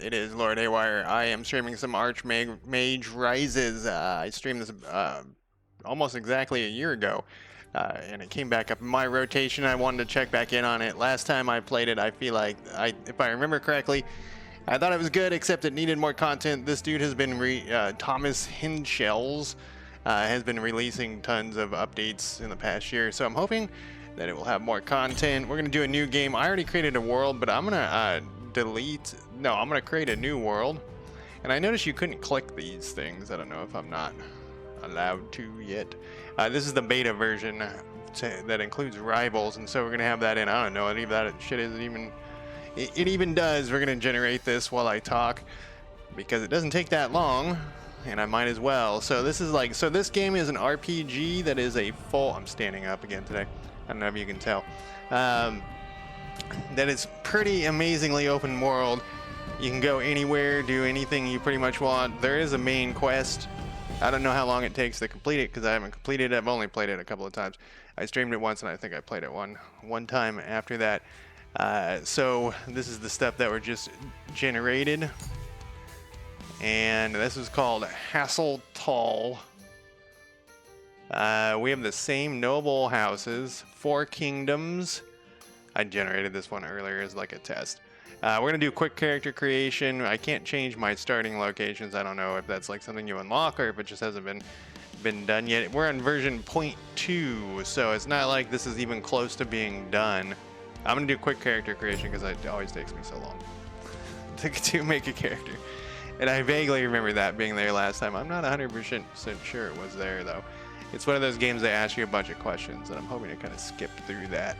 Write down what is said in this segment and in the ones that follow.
It is Lord Haywire. I am streaming some Archmage Rises. I streamed this almost exactly a year ago, and it came back up in my rotation. I wanted to check back in on it. Last time I played it, I feel like, if I remember correctly, I thought it was good, except it needed more content. This dude has been, Thomas Hinshells, has been releasing tons of updates in the past year, so I'm hoping that it will have more content. We're gonna do a new game. I already created a world, but I'm gonna I'm gonna create a new world. And I noticed you couldn't click these things. I don't know if I'm not allowed to yet. This is the beta version that includes rivals, and so we're gonna have that in. I don't know if that shit is even. It even does. We're gonna generate this while I talk because it doesn't take that long, and I might as well. So this is like, so this game is an RPG that is a full. I'm standing up again today. I don't know if you can tell. That is pretty amazingly open world. You can go anywhere, do anything you pretty much want. There is a main quest. I don't know how long it takes to complete it because I haven't completed it. I've only played it a couple of times. I streamed it once and I think I played it one time after that. So this is the stuff that were just generated. And this is called Hasseltal. We have the same noble houses, 4 kingdoms. I generated this one earlier as like a test. We're gonna do quick character creation. I can't change my starting locations. I don't know if that's like something you unlock or if it just hasn't been done yet. We're on version 0.2, so it's not like this is even close to being done. I'm gonna do quick character creation because it always takes me so long to make a character. And I vaguely remember that being there last time. I'm not 100% sure it was there though. It's one of those games that ask you a bunch of questions, and I'm hoping to kind of skip through that.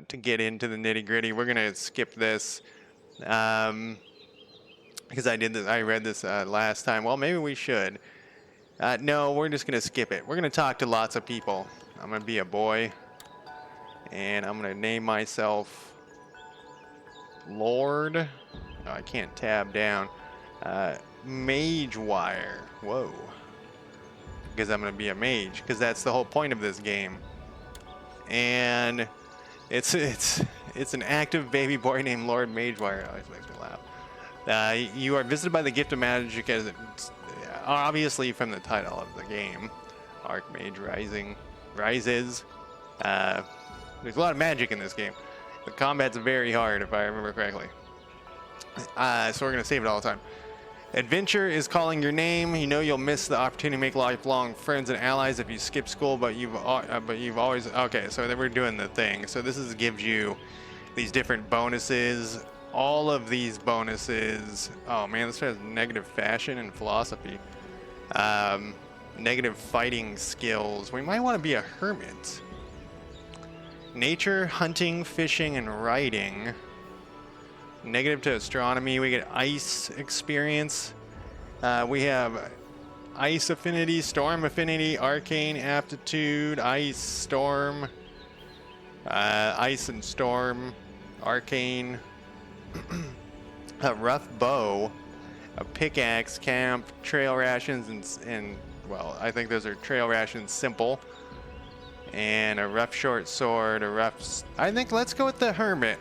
To get into the nitty gritty, we're gonna skip this because I read this last time. Well, maybe we should. No, we're just gonna skip it. We're gonna talk to lots of people. I'm gonna be a boy, and I'm gonna name myself Lord. Oh, I can't tab down. Mage Wire. Whoa. Because I'm gonna be a mage, because that's the whole point of this game. And it's an active baby boy named Lord Magewire. It always makes me laugh. You are visited by the gift of magic, as it's obviously from the title of the game, Archmage Rises. There's a lot of magic in this game. The combat's very hard, if I remember correctly. So we're gonna save it all the time. Adventure is calling your name. You know you'll miss the opportunity to make lifelong friends and allies if you skip school, but you've always okay. So then we're doing the thing. So this gives you these different bonuses. All of these bonuses. Oh man, this has negative fashion and philosophy. Negative fighting skills. We might want to be a hermit. Nature, hunting, fishing, and writing. Negative to astronomy. We get ice experience. We have ice affinity, storm affinity, arcane aptitude, ice, storm, ice and storm, arcane, a rough bow, a pickaxe, camp, trail rations, and well, I think those are trail rations simple, and a rough short sword, I think let's go with the hermit.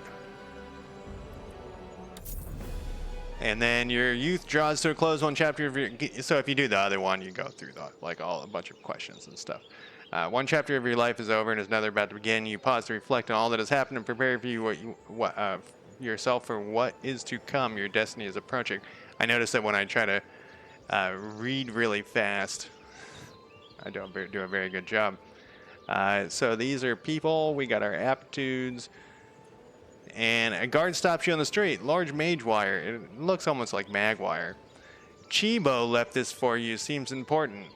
And then your youth draws to a close one chapter of your. So if you do the other one, you go through a bunch of questions and stuff. One chapter of your life is over and there's another about to begin. You pause to reflect on all that has happened and prepare for yourself for what is to come. Your destiny is approaching. I notice that when I try to read really fast, I don't do a very good job. So these are people. We got our aptitudes. And a guard stops you on the street. Large mage wire. It looks almost like Magwire. Chibo left this for you. Seems important.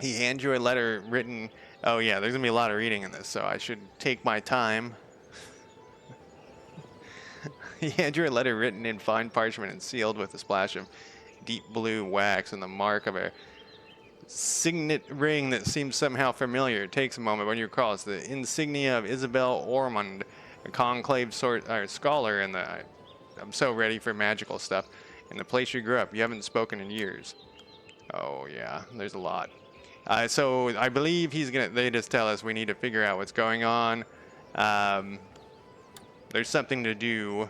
He hands you a letter written. Oh yeah, there's gonna be a lot of reading in this, so I should take my time. He hands you a letter written in fine parchment and sealed with a splash of deep blue wax and the mark of a signet ring that seems somehow familiar. It takes a moment when you recall it's the insignia of Isabel Ormond, a conclave scholar, and I'm so ready for magical stuff. In the place you grew up, you haven't spoken in years. Oh yeah, there's a lot. So I believe they just tell us we need to figure out what's going on. There's something to do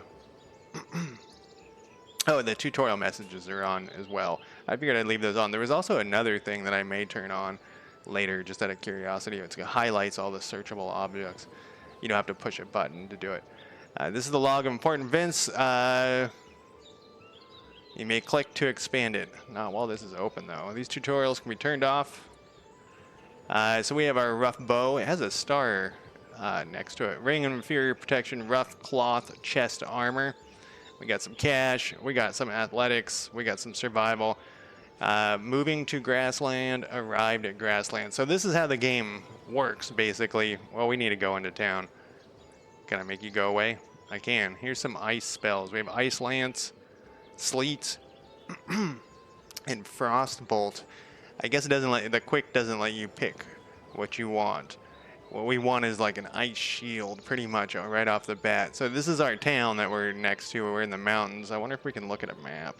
Oh, the tutorial messages are on as well. I figured I'd leave those on. There was also another thing that I may turn on later, just out of curiosity. It highlights all the searchable objects. You don't have to push a button to do it. This is the log of important events. You may click to expand it. Not while this is open, though. These tutorials can be turned off. So we have our rough bow. It has a star next to it. Ring of inferior protection, rough cloth, chest armor. We got some cash. We got some athletics. We got some survival. Moving to grassland, arrived at grassland. So this is how the game works, basically. Well, we need to go into town. Can I make you go away? I can. Here's some ice spells. We have Ice Lance, Sleet, and Frostbolt. I guess it doesn't the quick doesn't let you pick what you want. What we want is like an ice shield, pretty much right off the bat. So this is our town that we're next to. We're in the mountains. I wonder if we can look at a map.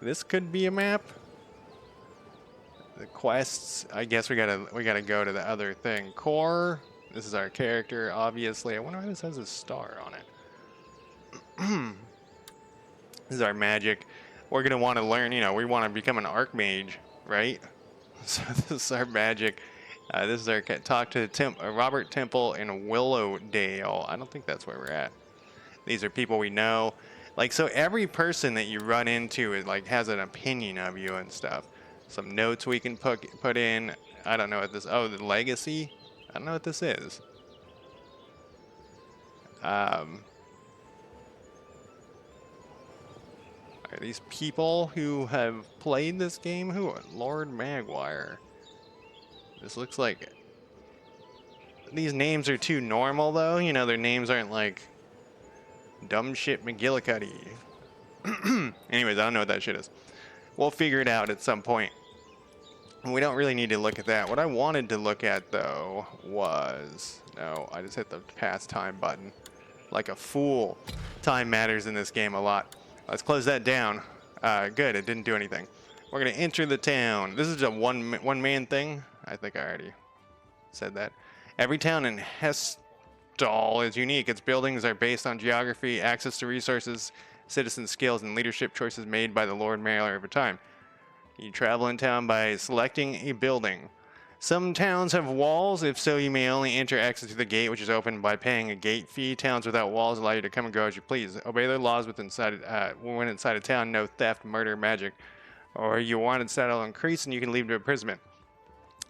This could be a map. The quests. I guess we gotta go to the other thing. Core. This is our character, obviously. I wonder why this has a star on it. This is our magic. We're gonna want to learn. You know, we want to become an Archmage, right? So this is our magic. This is our talk to Robert Temple in Willowdale. I don't think that's where we're at. These are people we know. Like, so every person that you run into is like has an opinion of you and stuff. Some notes we can put in. I don't know what this. Oh, the legacy. I don't know what this is. Are these people who have played this game? Who? Lord Maguire. This looks like... These names are too normal, though. You know, their names aren't like... Dumb shit McGillicuddy. Anyways, I don't know what that shit is. We'll figure it out at some point. We don't really need to look at that. What I wanted to look at, though, was... No, I just hit the pastime button. Like a fool. Time matters in this game a lot. Let's close that down. Good, it didn't do anything. We're going to enter the town. This is a one-man thing. I think I already said that. Every town in Hestal is unique. Its buildings are based on geography, access to resources, citizen skills, and leadership choices made by the Lord Mayor over time. You travel in town by selecting a building. Some towns have walls. If so, you may only enter access to the gate, which is opened by paying a gate fee. Towns without walls allow you to come and go as you please. Obey their laws when inside a town. No theft, murder, magic, or you wanted status will increase and you can leave to imprisonment.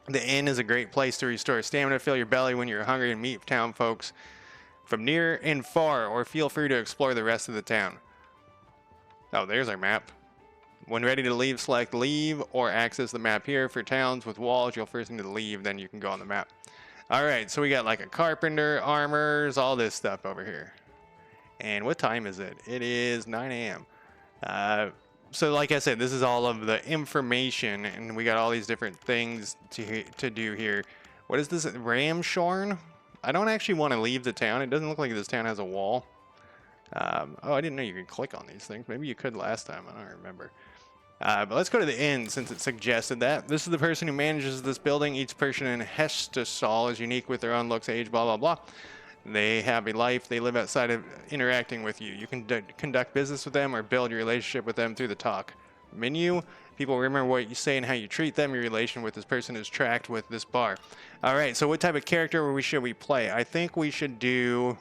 The inn is a great place to restore stamina, fill your belly when you're hungry, and meet town folks from near and far, or feel free to explore the rest of the town. Oh, there's our map. When ready to leave, select leave or access the map here. For towns with walls, you'll first need to leave, then you can go on the map. All right, so we got like a carpenter, armors, all this stuff over here. And what time is it? It is 9 a.m. So like I said, this is all of the information, and we got all these different things to do here. What is this? Ramshorn? I don't actually want to leave the town. It doesn't look like this town has a wall. Oh, I didn't know you could click on these things. Maybe you could last time. I don't remember. But let's go to the inn since it suggested that. This is the person who manages this building. Each person in Hestasol is unique with their own looks, age, blah, blah, blah. They have a life. They live outside of interacting with you. You can conduct business with them or build your relationship with them through the talk menu. People remember what you say and how you treat them. Your relation with this person is tracked with this bar. All right, so what type of character should we play? I think we should do...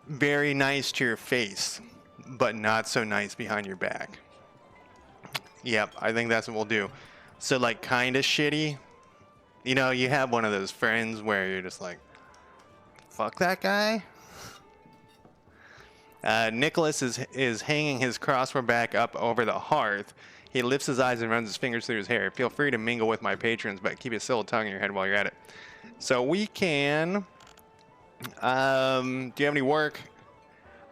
very nice to your face, but not so nice behind your back. Yep, I think that's what we'll do. So like kind of shitty. You know, you have one of those friends where you're just like, fuck that guy. Nicholas is hanging his crossbow back up over the hearth. He lifts his eyes and runs his fingers through his hair. Feel free to mingle with my patrons, but keep a civil tongue in your head while you're at it. So we can... do you have any work?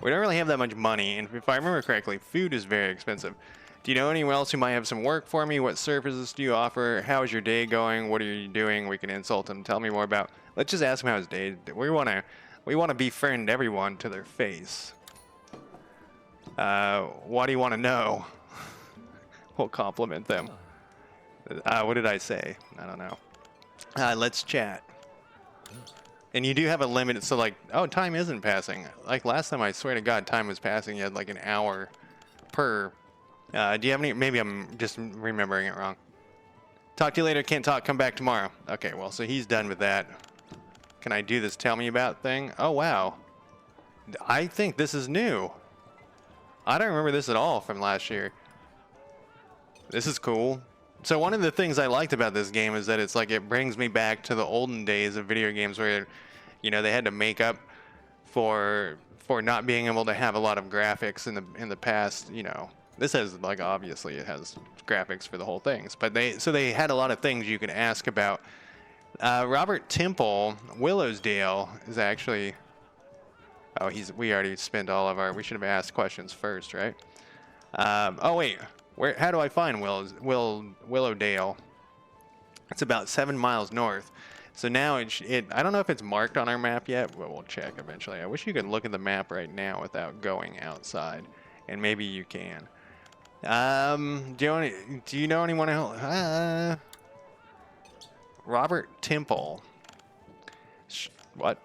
We don't really have that much money, and if I remember correctly, food is very expensive. Do you know anyone else who might have some work for me? What services do you offer? How is your day going? What are you doing? We can insult him. Tell me more about... Let's just ask him how his day... We want to befriend everyone to their face. What do you want to know? We'll compliment them. What did I say? I don't know. Let's chat. And you do have a limit, so like, oh, time isn't passing. Like last time, I swear to God, time was passing. You had like an hour per. Do you have any? Maybe I'm just remembering it wrong. Talk to you later. Can't talk. Come back tomorrow. Okay, well, so he's done with that. Can I do this tell me about thing? Oh, wow. I think this is new. I don't remember this at all from last year. This is cool. So one of the things I liked about this game is that it's like it brings me back to the olden days of video games where, you know, they had to make up for not being able to have a lot of graphics in the past. You know, this has like obviously it has graphics for the whole things, but they had a lot of things you could ask about. Robert Temple, Willowsdale is actually. Oh, we already spent all of our. We should have asked questions first, right? Oh wait. How do I find Willowdale? It's about 7 miles north. So now I don't know if it's marked on our map yet, but we'll check eventually. I wish you could look at the map right now without going outside, and maybe you can. Do you know anyone else? Robert Temple. What?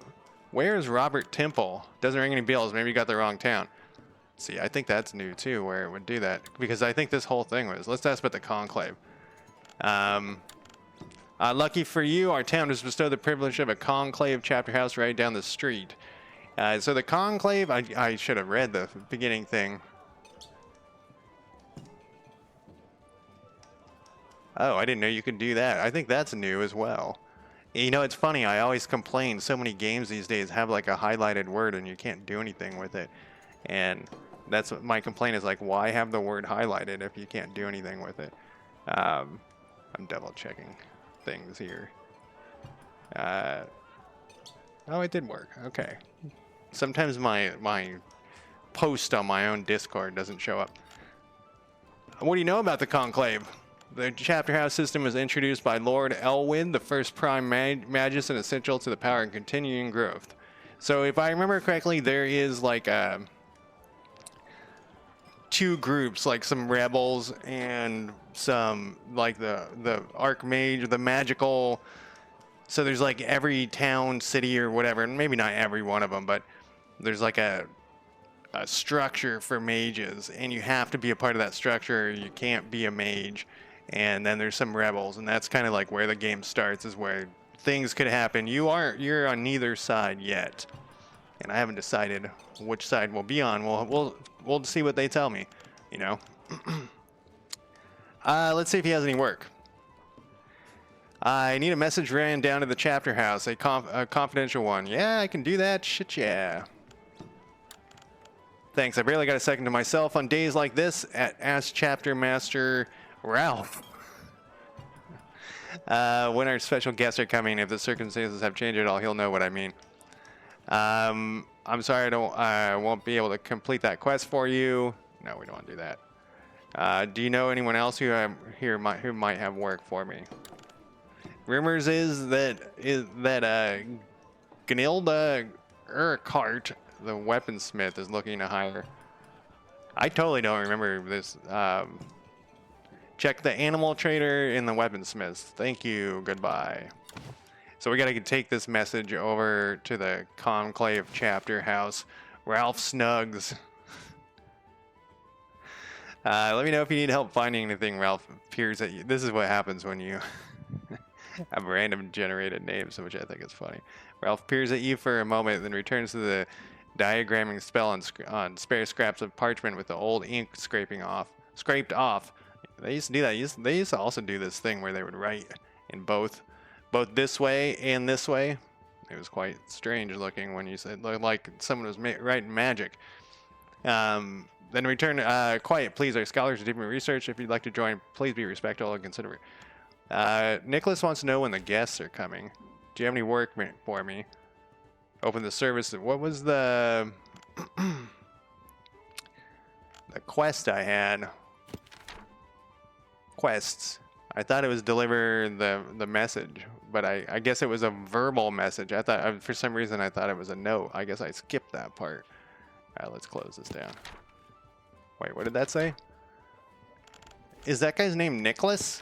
Where is Robert Temple? Doesn't ring any bells. Maybe you got the wrong town. See, I think that's new too, where it would do that. Because I think this whole thing was. Let's ask about the conclave. Lucky for you, our town was bestowed the privilege of a conclave chapter house right down the street. So the conclave, I should have read the beginning thing. Oh, I didn't know you could do that. I think that's new as well. You know, it's funny. I always complain. So many games these days have like a highlighted word and you can't do anything with it. And that's what my complaint is, like, why have the word highlighted if you can't do anything with it? I'm double checking things here. Oh, it did work. Okay. Sometimes my post on my own Discord doesn't show up. What do you know about the conclave? The chapter house system was introduced by Lord Elwyn, the first prime magus and essential to the power and continuing growth. So if I remember correctly, there is like two groups, like some rebels and some like the Archmage, the magical. So there's like every town, city, or whatever, and maybe not every one of them, but there's like a structure for mages, and you have to be a part of that structure. You can't be a mage. And then there's some rebels, and that's kind of like where the game starts, is where things could happen. You're on neither side yet, and I haven't decided which side we'll be on. We'll see what they tell me, you know. Let's see if he has any work. I need a message ran down to the chapter house, a confidential one. Yeah, I can do that. Shit, yeah. Thanks. I barely got a second to myself on days like this. Ask Chapter Master Ralph. When our special guests are coming, if the circumstances have changed at all, he'll know what I mean. I'm sorry, I won't be able to complete that quest for you. No, we don't want to do that. Do you know anyone else who might have work for me? Rumors is that Gnilda Urquhart, the weaponsmith, is looking to hire. I totally don't remember this. Check the animal trader and the weaponsmiths. Thank you. Goodbye. So we got to take this message over to the Conclave chapter house. Ralph Snugs. Let me know if you need help finding anything. Ralph peers at you. This is what happens when you have random generated names, which I think is funny. Ralph peers at you for a moment, then returns to the diagramming spell on spare scraps of parchment with the old ink scraped off. They used to do that. They used to also do this thing where they would write in both this way and this way. It was quite strange looking when you said like someone was writing magic. Then return. Quiet, please. Our scholars are doing research. If you'd like to join, please be respectful and considerate. Nicholas wants to know when the guests are coming. Do you have any work for me? Open the service. What was the quest I had? Quests. I thought it was deliver the message, but I guess it was a verbal message. I thought for some reason I thought it was a note. I guess I skipped that part. All right, let's close this down. Wait, what did that say? Is that guy's name Nicholas?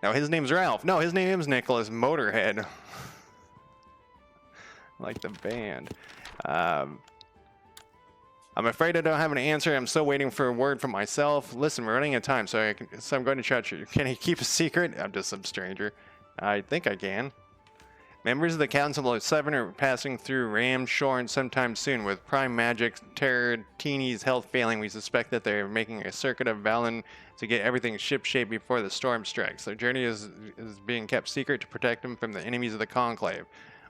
No, his name's Ralph. No, his name is Nicholas Motorhead. Like the band. I'm afraid I don't have an answer. I'm still waiting for a word from myself. Listen, we're running out of time, so I'm going to trust you. Can he keep a secret? I'm just some stranger. I think I can. Members of the Council of Seven are passing through Ram Shorn sometime soon. With Prime Magic Terratini's health failing, we suspect that they are making a circuit of Valen to get everything shipshape before the storm strikes. Their journey is being kept secret to protect them from the enemies of the Conclave.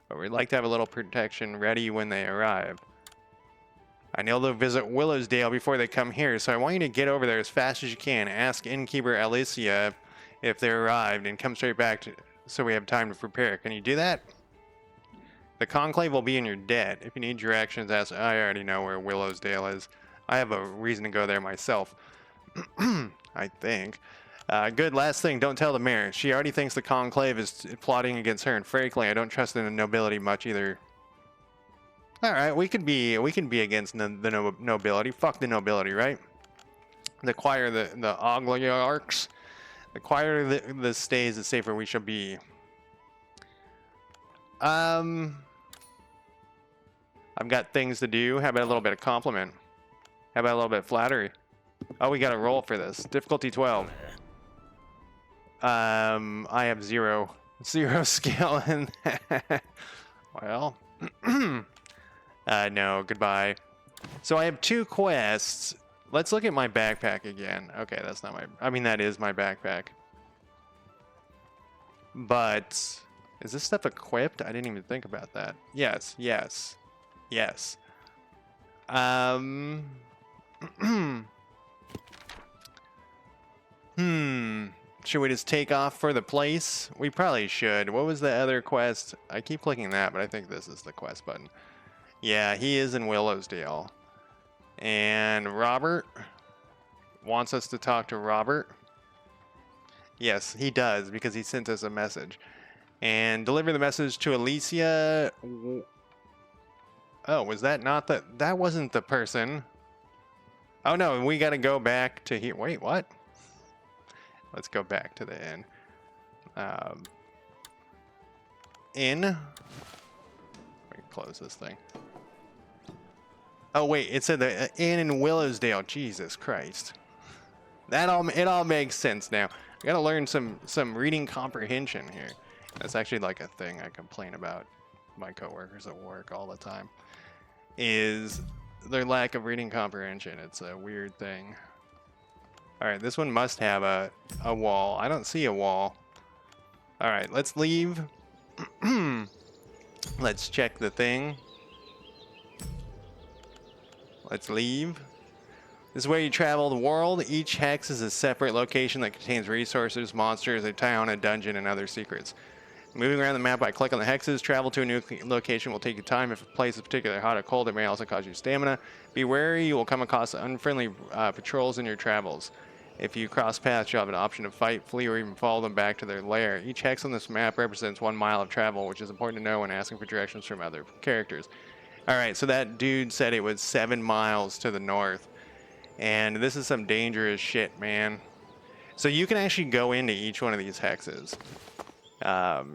But we'd like to have a little protection ready when they arrive. I know they'll visit Willowsdale before they come here, so I want you to get over there as fast as you can. Ask innkeeper Alicia if they arrived and come straight back so we have time to prepare. Can you do that? The Conclave will be in your debt. If you need directions, ask. I already know where Willowsdale is. I have a reason to go there myself. I think. Good, last thing, don't tell the mayor. She already thinks the Conclave is plotting against her, and frankly, I don't trust in the nobility much either. Alright, we can be against the nobility. Fuck the nobility, right? The choir, the oligarchs. The choir that stays, the safer we shall be. I've got things to do. How about a little bit of compliment? How about a little bit of flattery? Oh, we got to roll for this. Difficulty 12. I have zero skill in that. Well, no, goodbye. So I have 2 quests. Let's look at my backpack again. Okay, that's not my... I mean, that is my backpack. But... is this stuff equipped? I didn't even think about that. Yes, yes, yes. Should we just take off for the place? We probably should. What was the other quest? I keep clicking that, but I think this is the quest button. Yeah, he is in Willowsdale. And Robert wants us to talk to Robert. Yes, he does, because he sent us a message. And deliver the message to Alicia. Oh, was that not the... that wasn't the person. Oh no, we gotta go back to here. Wait, what? Let's go back to the inn. Inn. Let me close this thing. Oh wait, it said the inn in Willowsdale. Jesus Christ. It all makes sense now. I gotta learn some reading comprehension here. That's actually like a thing I complain about my coworkers at work all the time. Is their lack of reading comprehension. It's a weird thing. Alright, this one must have a wall. I don't see a wall. Alright, let's leave. Let's check the thing. Let's leave. This is where you travel the world. Each hex is a separate location that contains resources, monsters, a town, a dungeon, and other secrets. Moving around the map by clicking on the hexes, travel to a new location will take you time. If a place is particularly hot or cold, it may also cause you stamina. Be wary, you will come across unfriendly patrols in your travels. If you cross paths, you'll have an option to fight, flee, or even follow them back to their lair. Each hex on this map represents 1 mile of travel, which is important to know when asking for directions from other characters. Alright, so that dude said it was 7 miles to the north. And this is some dangerous shit, man. So you can actually go into each one of these hexes.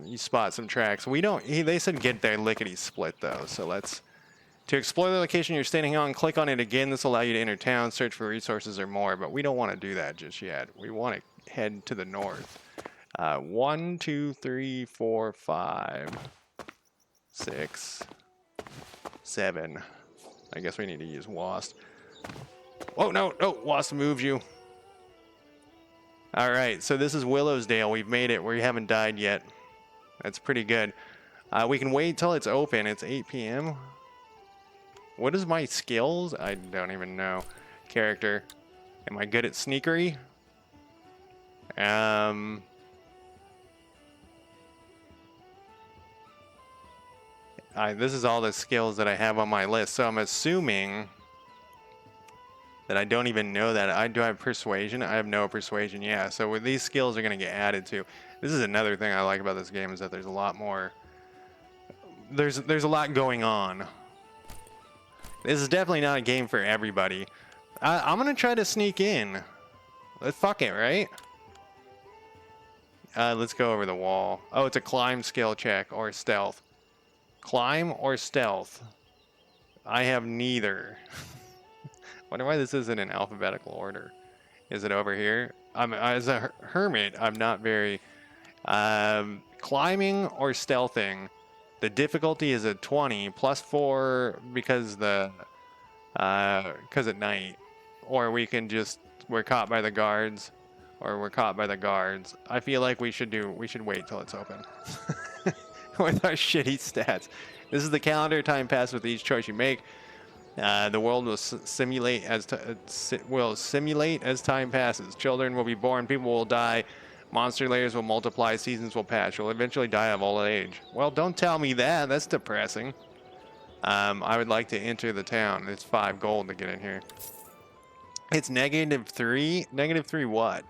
You spot some tracks. We don't... they said get there lickety-split, though. So let's... to explore the location you're standing on, click on it again. This will allow you to enter town, search for resources or more. But we don't want to do that just yet. We want to head to the north. 1, 2, 3, 4, 5, 6, 7. I guess we need to use WASP. Oh, no, no, WASP moves you. Alright, so this is Willowsdale. We've made it. We haven't died yet. That's pretty good. We can wait till it's open. It's 8 p.m. What is my skills? I don't even know. Character. Am I good at sneakery? This is all the skills that I have on my list. So I'm assuming that I don't even know that. Do I have persuasion? I have no persuasion. Yeah, so these skills are going to get added to. This is another thing I like about this game, is that there's a lot more... There's a lot going on. This is definitely not a game for everybody. I'm going to try to sneak in. Let's fuck it, right? Let's go over the wall. Oh, it's a climb skill check or stealth. Climb or stealth? I have neither. Wonder why this isn't in alphabetical order. Is it over here? As a hermit, I'm not very... climbing or stealthing? The difficulty is a 20 plus 4 because at night. Or we can just... We're caught by the guards. Or we're caught by the guards. I feel like we should wait till it's open. With our shitty stats. This is the calendar time pass with each choice you make. The world will simulate as time passes. Children will be born, people will die, monster layers will multiply, seasons will pass. You'll eventually die of old age. Well, don't tell me that. That's depressing. I would like to enter the town. It's 5 gold to get in here. It's -3. -3 what?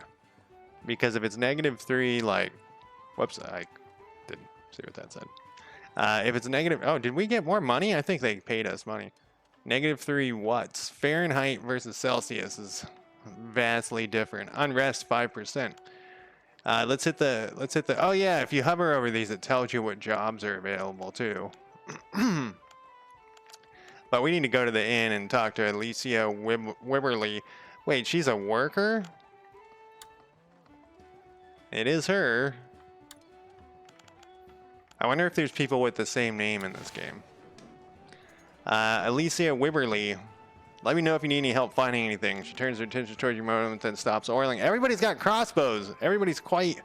Because if it's -3, like, whoops, I didn't see what that said. If it's negative, oh, did we get more money? I think they paid us money. -3 watts. Fahrenheit versus Celsius is vastly different. Unrest 5%. Let's hit the. Oh yeah, if you hover over these, it tells you what jobs are available too. But we need to go to the inn and talk to Alicia Wibberley. Wait, she's a worker? It is her. I wonder if there's people with the same name in this game. Alicia Wibberley. Let me know if you need any help finding anything. She turns her attention towards your motor and then stops oiling. Everybody's got crossbows. Everybody's quite...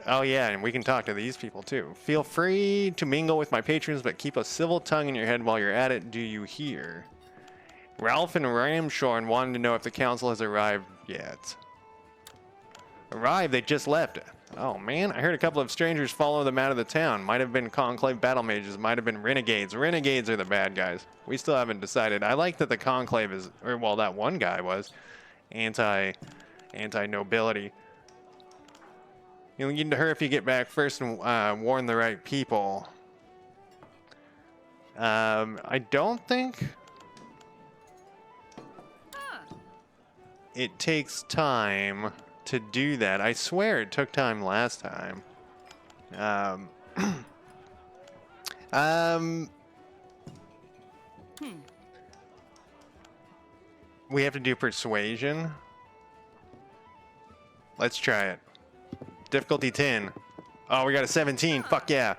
Oh yeah, and we can talk to these people too. Feel free to mingle with my patrons, but keep a civil tongue in your head while you're at it. Do you hear? Ralph and Ramshorn wanted to know if the council has arrived yet. Arrived? They just left. Oh man, I heard a couple of strangers follow them out of the town. Might have been Conclave battle mages, might have been renegades. Renegades are the bad guys. We still haven't decided. I like that the Conclave is, or well, that one guy was anti-nobility. You'll get to her if you get back first and warn the right people. I don't think it takes time to do that. I swear it took time last time. We have to do persuasion. Let's try it. Difficulty 10. Oh, we got a 17. Fuck yeah.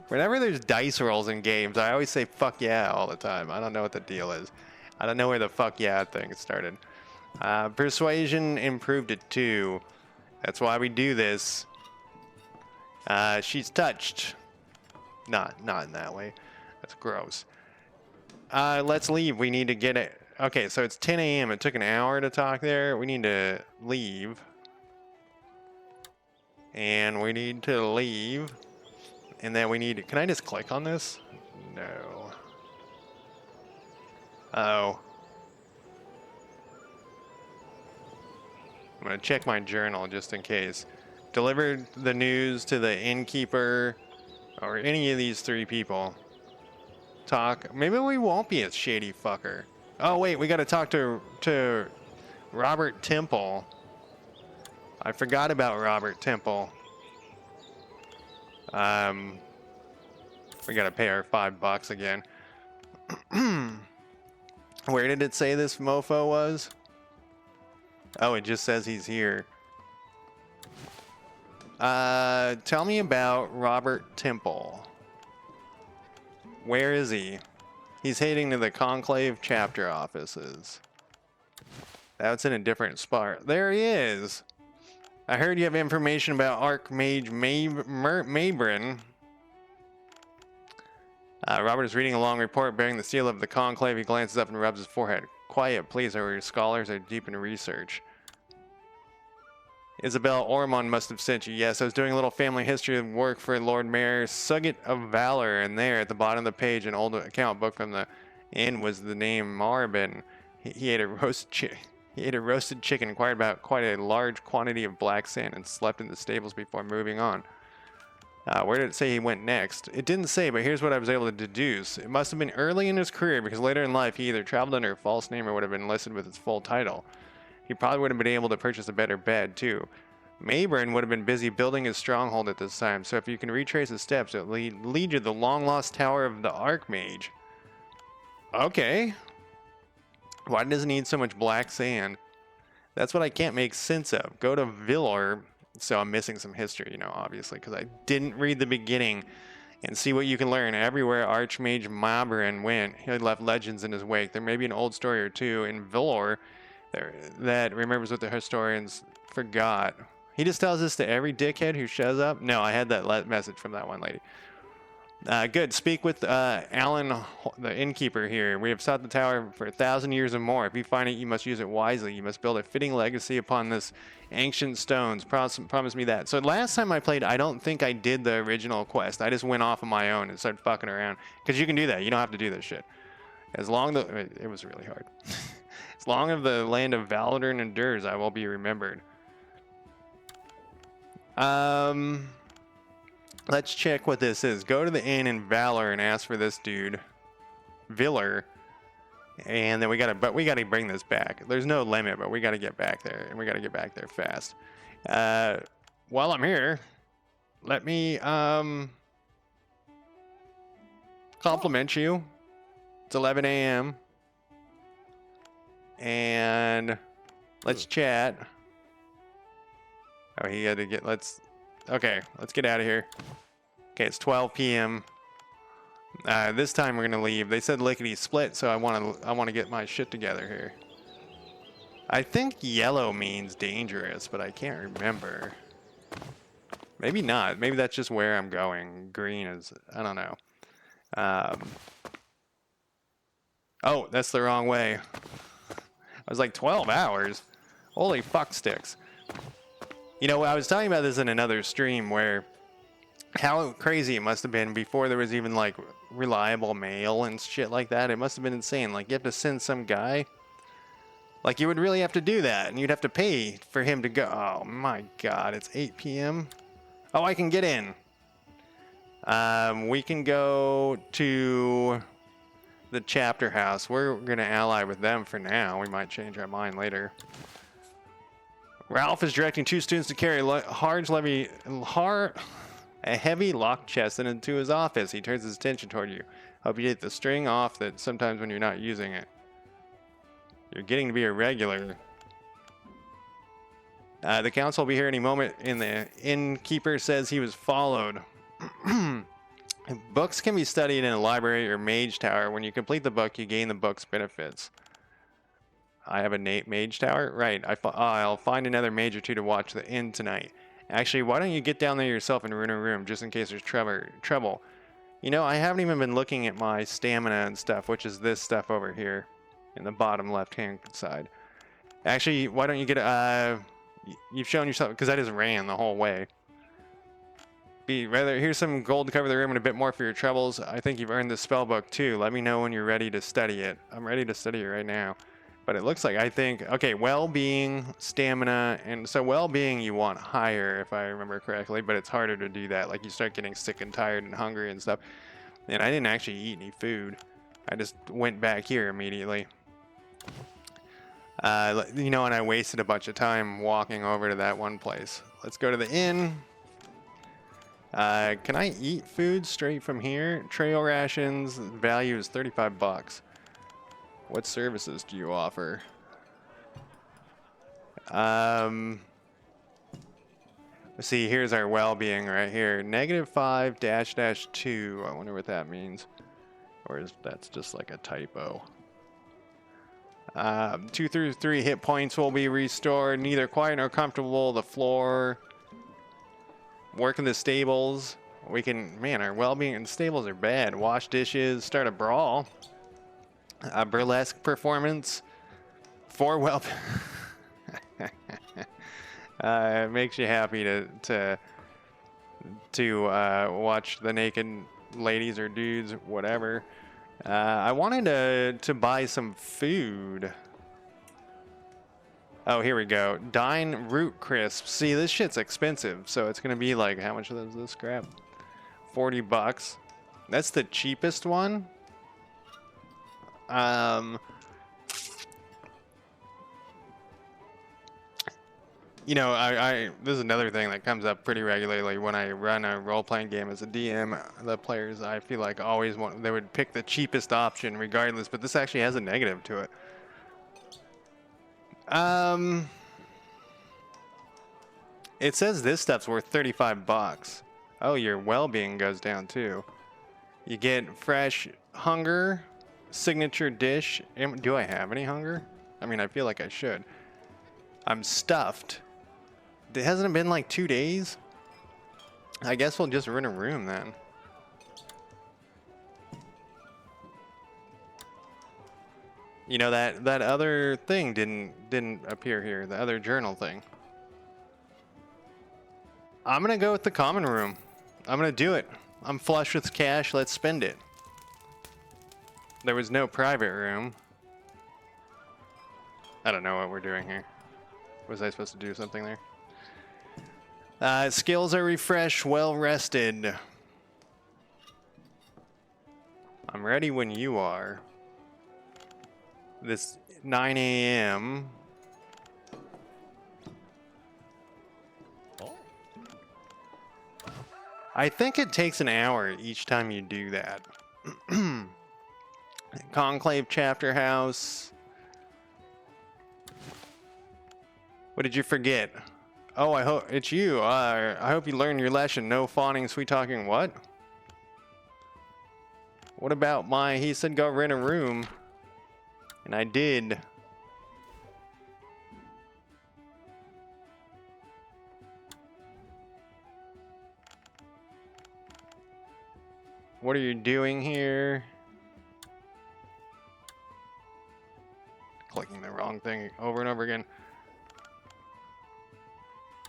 Whenever there's dice rolls in games, I always say fuck yeah all the time. I don't know what the deal is. I don't know where the fuck yeah thing started. Persuasion improved to 2. That's why we do this. She's touched. Not in that way. That's gross. Let's leave. We need to get it. Okay, so it's 10 a.m. It took an hour to talk there. We need to leave. And we need to leave. And then we need to... Can I just click on this? No. Oh. I'm going to check my journal just in case. Delivered the news to the innkeeper or any of these 3 people. Talk. Maybe we won't be a shady fucker. Oh, wait. We got to talk to Robert Temple. I forgot about Robert Temple. We got to pay our $5 again. Where did it say this mofo was? Oh, it just says he's here. Tell me about Robert Temple. Where is he? He's heading to the Conclave chapter offices. That's in a different spot. There he is. I heard you have information about Archmage Mabrin. Robert is reading a long report bearing the seal of the Conclave. He glances up and rubs his forehead. Quiet, please. Our scholars are deep in research. Isabel Ormond must have sent you. Yes, I was doing a little family history of work for Lord Mayor Sugget of Valor, and there at the bottom of the page, an old account book from the inn was the name Marabin. He ate a roasted chicken, inquired about quite a large quantity of black sand, and slept in the stables before moving on. Where did it say he went next? It didn't say, but here's what I was able to deduce. It must have been early in his career, because later in life he either traveled under a false name or would have been listed with his full title. He probably would have been able to purchase a better bed, too. Mayburn would have been busy building his stronghold at this time, so if you can retrace his steps, it'll lead you to the long-lost tower of the Archmage. Okay. Why does it need so much black sand? That's what I can't make sense of. Go to Villor. So I'm missing some history, you know, obviously, because I didn't read the beginning. And see what you can learn. Everywhere Archmage Mayburn went, he left legends in his wake. There may be an old story or two in Villor that remembers what the historians forgot. He just tells this to every dickhead who shows up. No, I had that message from that one lady. Good. Speak with Alan, the innkeeper here. We have sought the tower for 1,000 years or more. If you find it, you must use it wisely. You must build a fitting legacy upon this ancient stones. Promise me that. So last time I played, I don't think I did the original quest. I just went off on my own and started fucking around. Because you can do that. You don't have to do this shit. As long as it was really hard. As long as the land of Valadrin endures, I will be remembered. Let's check what this is. Go to the inn in Valor and ask for this dude, Villor, and then we gotta bring this back. There's no limit, but we gotta get back there, and we gotta get back there fast. While I'm here, let me compliment you. It's 11 a.m. and let's chat. Oh, he had to get. Okay, let's get out of here. Okay, it's 12 p.m. This time we're gonna leave. They said lickety split, so I want to get my shit together here. I think yellow means dangerous, but I can't remember. Maybe not. Maybe that's just where I'm going. Green is, I don't know. Oh, that's the wrong way. I was like 12 hours. Holy fuck sticks. You know, I was talking about this in another stream where how crazy it must have been before there was even like reliable mail and shit like that. It must have been insane. Like you have to send some guy. Like you would really have to do that and you'd have to pay for him to go. Oh my God, it's 8 p.m. Oh, I can get in. We can go to the chapter house. We're going to ally with them for now. We might change our mind later. Ralph is directing 2 students to carry a heavy locked chest into his office. He turns his attention toward you. Hope you get the string off that sometimes when you're not using it. You're getting to be a regular. The council will be here any moment. The innkeeper says he was followed. Books can be studied in a library or mage tower. When you complete the book, you gain the book's benefits. I have a mage tower? Right. I'll find another mage or two to watch the inn tonight. Actually, why don't you get down there yourself and ruin a room just in case there's trouble? You know, I haven't even been looking at my stamina and stuff, which is this stuff over here in the bottom left-hand side. Actually, why don't you get you've shown yourself, because I just ran the whole way. Here's some gold to cover the room and a bit more for your troubles. I think you've earned this spell book too. Let me know when you're ready to study it. I'm ready to study it right now. But it looks like, okay, well-being, stamina, and so well-being you want higher, if I remember correctly, but it's harder to do that. Like, you start getting sick and tired and hungry and stuff. And I didn't actually eat any food. I just went back here immediately. You know, and I wasted a bunch of time walking over to that one place. Let's go to the inn. Can I eat food straight from here? Trail rations, value is 35 bucks. What services do you offer? Let's see, here's our well-being right here. -5 --2. I wonder what that means. Or is that's just like a typo. 2 through 3 hit points will be restored. Neither quiet nor comfortable. The floor. Work in the stables. We can, man, our well-being in stables are bad. Wash dishes. Start a brawl. A burlesque performance. 4 well. It makes you happy to watch the naked ladies or dudes, whatever. I wanted to buy some food. Oh, here we go. Dine root crisps. See, this shit's expensive, so it's gonna be like, how much is this crap? $40. That's the cheapest one. You know, this is another thing that comes up pretty regularly when I run a role-playing game as a DM. The players, I feel like, always they would pick the cheapest option regardless, but this actually has a negative to it. It says this stuff's worth $35. Oh, your well-being goes down too. You get fresh hunger, signature dish. Do I have any hunger? I mean, I feel like I should. I'm stuffed. It hasn't been like 2 days. I guess we'll just rent a room then. You know, that other thing didn't appear here. The other journal thing. I'm gonna go with the common room. I'm gonna do it. I'm flush with cash. Let's spend it. There was no private room. I don't know what we're doing here. Was I supposed to do something there? Skills are refreshed, well rested. I'm ready when you are. This 9 a.m. I think it takes an hour each time you do that. Conclave Chapter House. What did you forget? Oh, I hope it's you. I hope you learned your lesson. No fawning, sweet talking. What? What about he said go rent a room. And I did. What are you doing here? Clicking the wrong thing over and over again.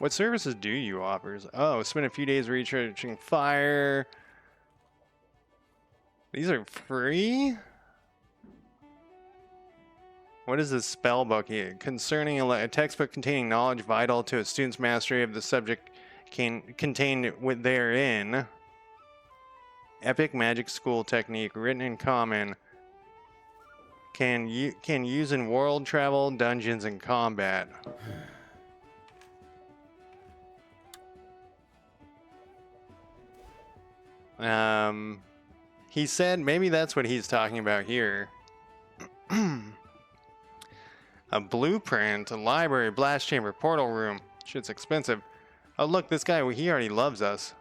What services do you offer? Oh, spend a few days researching fire. These are free? What is this spell book here? Concerning a textbook containing knowledge vital to a student's mastery of the subject contained therein. Epic magic school technique written in common. Can use in world travel, dungeons, and combat. He said maybe that's what he's talking about here. A blueprint, a library, blast chamber, portal room. Shit's expensive. Oh look, this guy, he already loves us.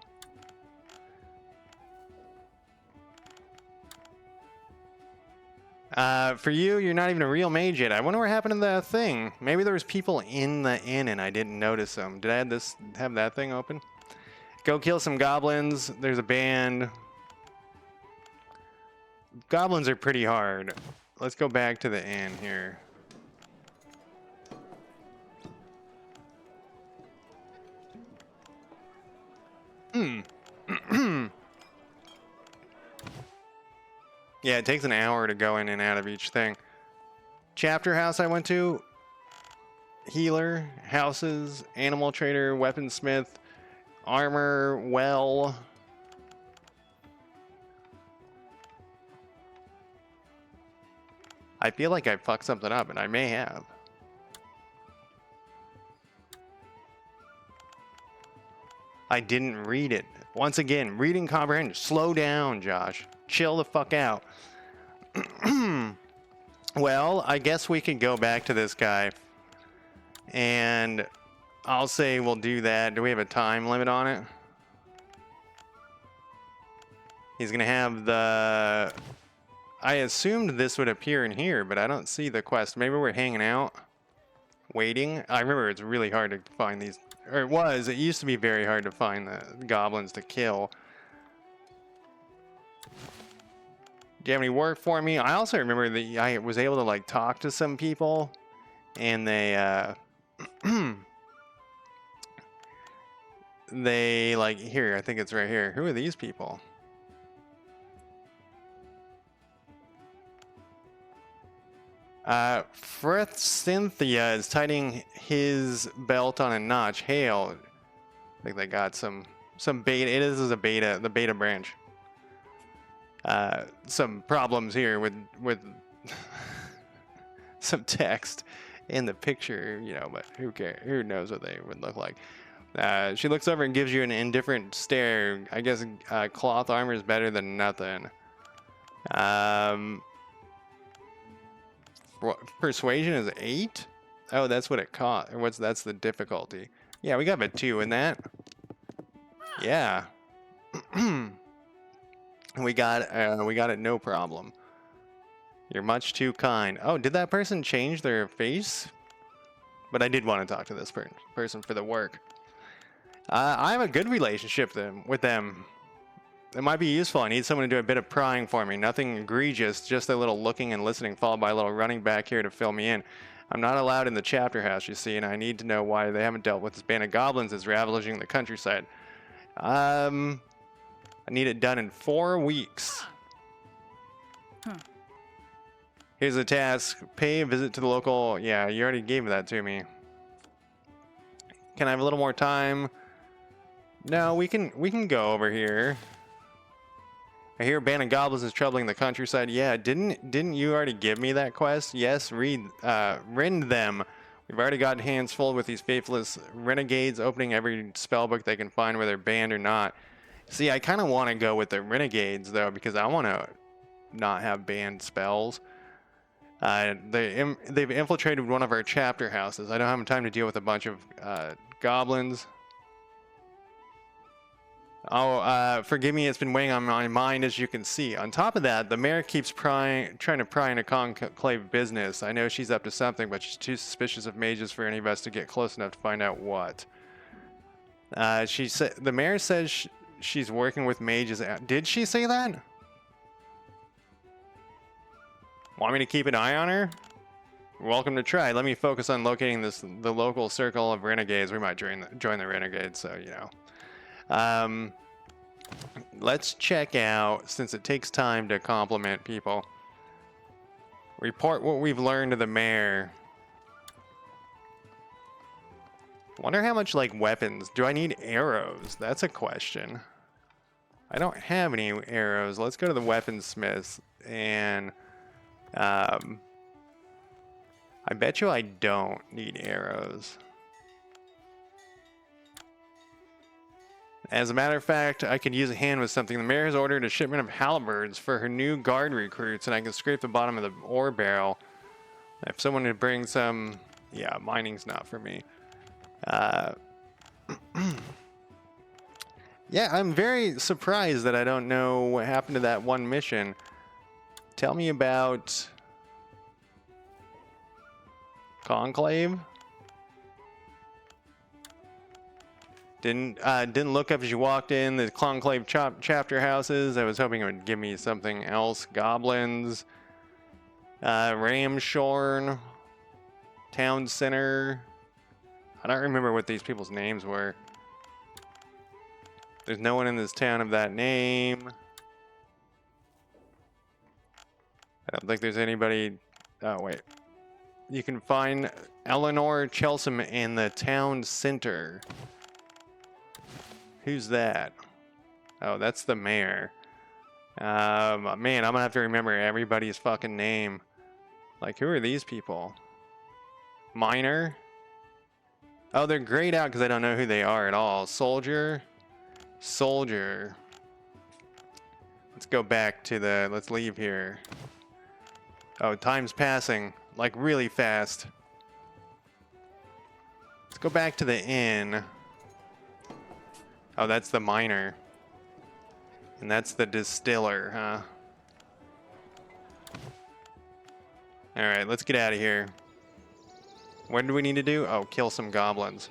For you, you're not even a real mage yet. I wonder what happened to that thing. Maybe there was people in the inn and I didn't notice them. Did I have that thing open? Go kill some goblins. There's a band. Goblins are pretty hard. Let's go back to the inn here. Yeah, it takes an hour to go in and out of each thing. Chapter house I went to. Healer, houses, animal trader, weaponsmith, armor, well. I feel like I fucked something up, and I may have. I didn't read it. Once again, reading comprehension. Slow down, Josh. Chill the fuck out. Well, I guess we can go back to this guy. And I'll say we'll do that. Do we have a time limit on it? He's going to have the... I assumed this would appear in here, but I don't see the quest. Maybe we're hanging out, waiting. I remember it's really hard to find these, or it used to be very hard to find the goblins to kill. Do you have any work for me? I also remember that I was able to like talk to some people, and they they like, here, I think it's right here. Who are these people? Frith Cynthia is tightening his belt on a notch. Hail. I think they got some some beta. This is a beta, the beta branch. Some problems here with some text in the picture, you know, but who cares? Who knows what they would look like? She looks over and gives you an indifferent stare. I guess cloth armor is better than nothing. Persuasion is 8? Oh, that's what it cost. That's the difficulty. Yeah, we got a 2 in that. Yeah. we got it, no problem. You're much too kind. Oh, did that person change their face? But I did want to talk to this person for the work. I have a good relationship with them. It might be useful. I need someone to do a bit of prying for me. Nothing egregious, just a little looking and listening, followed by a little running back here to fill me in. I'm not allowed in the chapter house, you see, and I need to know why they haven't dealt with this band of goblins that's ravaging the countryside. I need it done in 4 weeks. Here's the task. Pay a visit to the local... Yeah, you already gave that to me. Can I have a little more time? No, we can go over here. I hear a band of goblins is troubling the countryside. Yeah, didn't you already give me that quest? Yes, rend them. We've already got hands full with these faithless renegades, opening every spellbook they can find, whether banned or not. See, I kind of want to go with the renegades though, because I want to not have banned spells. They've infiltrated one of our chapter houses. I don't have time to deal with a bunch of goblins. Oh, forgive me, it's been weighing on my mind, as you can see. On top of that, the mayor keeps trying to pry into conclave business. I know she's up to something, but she's too suspicious of mages for any of us to get close enough to find out what. The mayor says she's working with mages. Did she say that? Want me to keep an eye on her? Welcome to try. Let me focus on locating the local circle of renegades. We might join the renegades, so you know. Let's check out, since it takes time to compliment people. Report what we've learned to the mayor. Wonder how much, like, weapons. Do I need arrows? That's a question. I don't have any arrows. Let's go to the weaponsmiths and I bet you I don't need arrows. As a matter of fact, I could use a hand with something. The mayor has ordered a shipment of halberds for her new guard recruits, and I can scrape the bottom of the ore barrel. If someone would bring some... Yeah, mining's not for me. Yeah, I'm very surprised that I don't know what happened to that one mission. Tell me about... Conclave? Didn't look up as you walked in. The Conclave chapter houses. I was hoping it would give me something else. Goblins. Ramshorn. Town Center. I don't remember what these people's names were. There's no one in this town of that name. I don't think there's anybody... Oh, wait. You can find Eleanor Chelsom in the town center. Who's that? Oh, that's the mayor. Man, I'm gonna have to remember everybody's fucking name. Like, who are these people? Miner? Oh, they're grayed out because I don't know who they are at all. Soldier? Soldier. Let's go back to the... Let's leave here. Oh, time's passing. Like, really fast. Let's go back to the inn. Oh, that's the miner. And that's the distiller, huh? Alright, let's get out of here. What do we need to do? Oh, kill some goblins.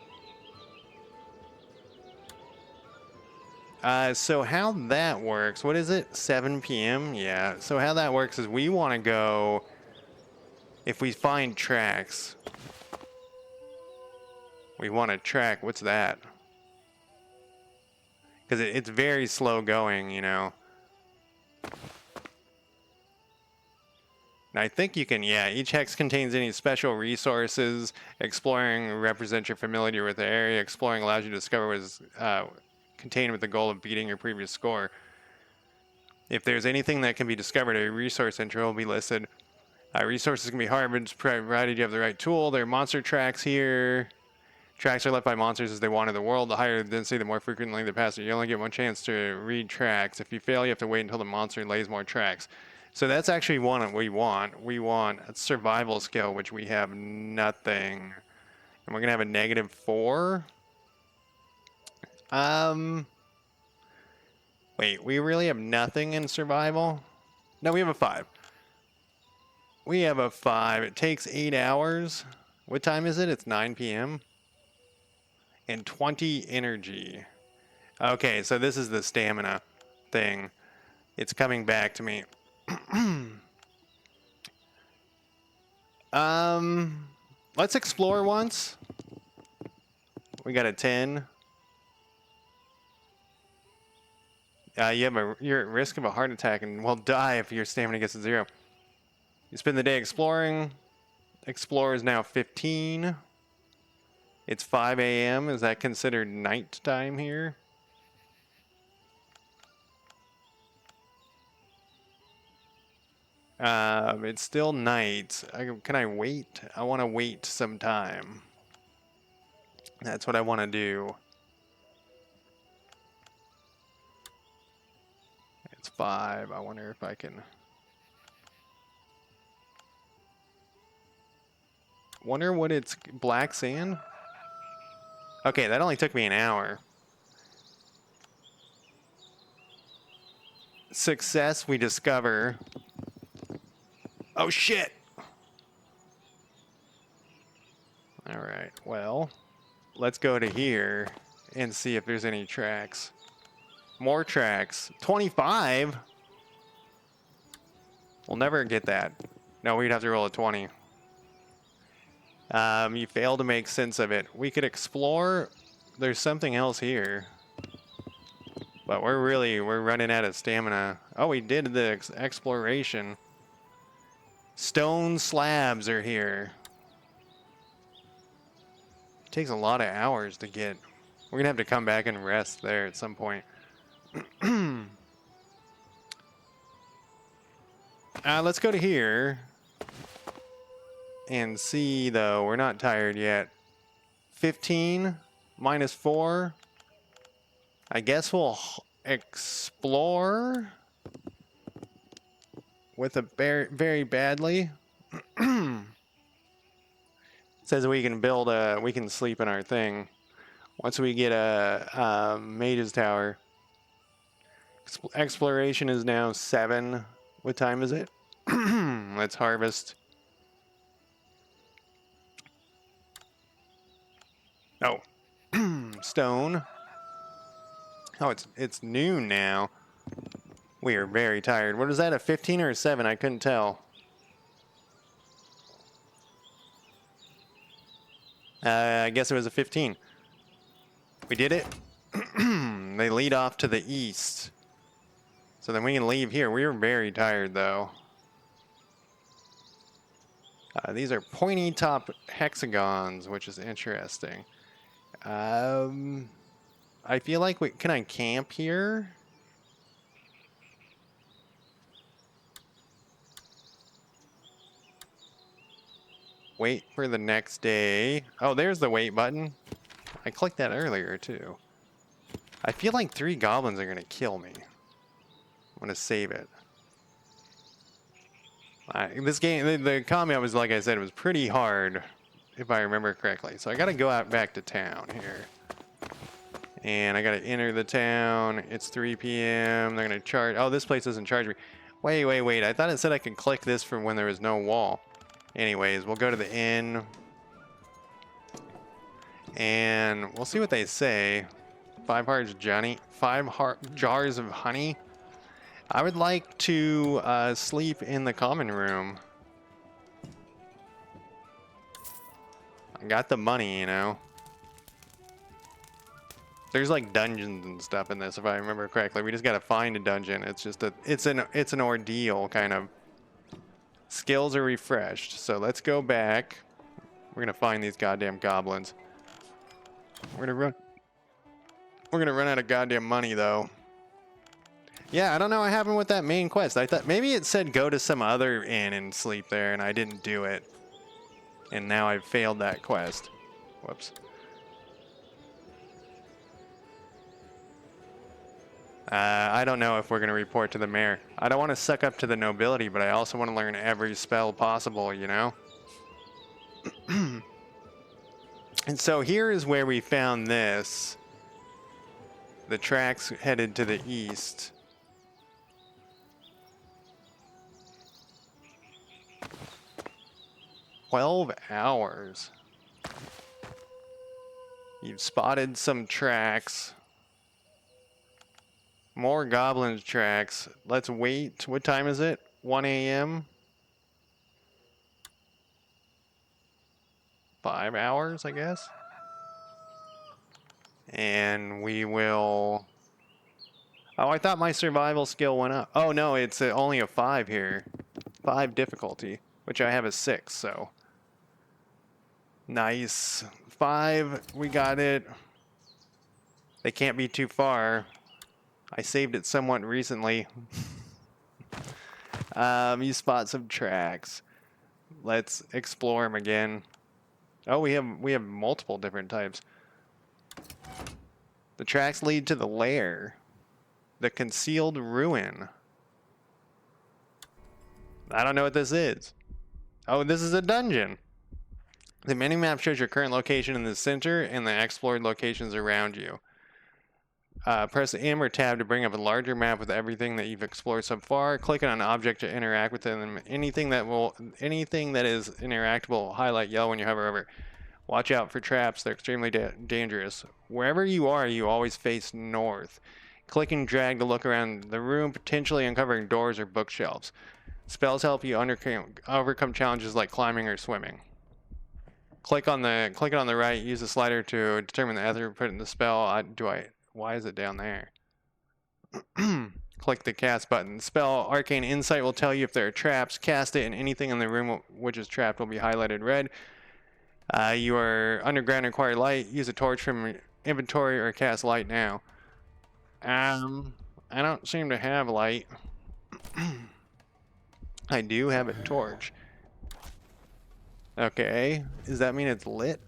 So how that works, what is it? 7 p.m.? Yeah, so how that works is we want to go... If we find tracks... We want to track... What's that? Because it's very slow going, you know. And I think you can, yeah, each hex contains any special resources. Exploring represents your familiarity with the area. Exploring allows you to discover what is contained with the goal of beating your previous score. If there's anything that can be discovered, a resource entry will be listed. Resources can be harvested provided you have the right tool. There are monster tracks here. Tracks are left by monsters as they wander the world. The higher the density, the more frequently they pass it. You only get one chance to read tracks. If you fail, you have to wait until the monster lays more tracks. So that's actually one we want. We want a survival skill, which we have nothing. And we're going to have a -4. Wait, we really have nothing in survival? No, we have a 5. We have a 5. It takes 8 hours. What time is it? It's 9 p.m. And 20 energy. Okay, so this is the stamina thing. It's coming back to me. Let's explore once. We got a 10. You're at risk of a heart attack and will die if your stamina gets to 0. You spend the day exploring. Explore is now 15. It's 5 a.m. Is that considered night time here? It's still night. Can I wait? I want to wait some time. That's what I want to do. It's 5. I wonder if I can... Wonder what it's... Black sand? Okay, that only took me an hour. Success, we discover... Oh, shit! Alright, well... Let's go to here and see if there's any tracks. More tracks. 25? We'll never get that. No, we'd have to roll a 20. You fail to make sense of it. We could explore. There's something else here. But we're running out of stamina. Oh, we did the exploration. Stone slabs are here. It takes a lot of hours to get. We're going to have to come back and rest there at some point. Let's go to here. And see, though, we're not tired yet. 15 minus 4. I guess we'll explore with a very badly. It says we can build we can sleep in our thing. Once we get a mage's tower. Exploration is now 7. What time is it? Let's harvest. Oh, stone. Oh, it's noon now. We are very tired. What is that, a 15 or a 7? I couldn't tell. I guess it was a 15. We did it. They lead off to the east. So then we can leave here. We are very tired, though. These are pointy top hexagons, which is interesting. I feel like can I camp here? Wait for the next day. Oh, there's the wait button. I clicked that earlier too. I feel like 3 goblins are gonna kill me. I'm gonna save it. This game, the combat was, like I said, it was pretty hard, if I remember correctly. So I gotta go out back to town here. And I gotta enter the town. It's 3 p.m. They're gonna charge. Oh, this place doesn't charge me. Wait. I thought it said I could click this from when there was no wall. Anyways, we'll go to the inn. And we'll see what they say. 5 jars of honey. I would like to sleep in the common room. I got the money, you know. There's like dungeons and stuff in this, if I remember correctly. We just gotta find a dungeon. It's just it's an ordeal, kind of. Skills are refreshed, so let's go back. We're gonna find these goddamn goblins. We're gonna run. We're gonna run out of goddamn money though. Yeah, I don't know what happened with that main quest. I thought maybe it said go to some other inn and sleep there, and I didn't do it. And now I've failed that quest. Whoops. I don't know if we're going to report to the mayor. I don't want to suck up to the nobility, but I also want to learn every spell possible, you know? And so here is where we found this. The tracks headed to the east. "12 hours. You've spotted some tracks. More goblins tracks. Let's wait. What time is it? 1 a.m.? 5 hours, I guess. And we will... Oh, I thought my survival skill went up. Oh, no, it's only a 5 here. 5 difficulty, which I have a 6, so... Nice. 5, we got it. They can't be too far. I saved it somewhat recently. You spot some tracks. Let's explore them again. Oh, we have multiple different types. The tracks lead to the lair. The concealed ruin. I don't know what this is. Oh, this is a dungeon. The minimap shows your current location in the center and the explored locations around you. Press M or tab to bring up a larger map with everything that you've explored so far. Click on an object to interact with them. Anything that is interactable will highlight yellow when you hover over it. Watch out for traps. They're extremely dangerous. Wherever you are, you always face north. Click and drag to look around the room, potentially uncovering doors or bookshelves. Spells help you overcome challenges like climbing or swimming. Click it on the right. Use the slider to determine the ether put in the spell. Why is it down there? Click the cast button. Spell Arcane Insight will tell you if there are traps. Cast it, and anything in the room which is trapped will be highlighted red. You are underground and require light. Use a torch from inventory or cast light now. I don't seem to have light. I do have a torch. Okay, does that mean it's lit?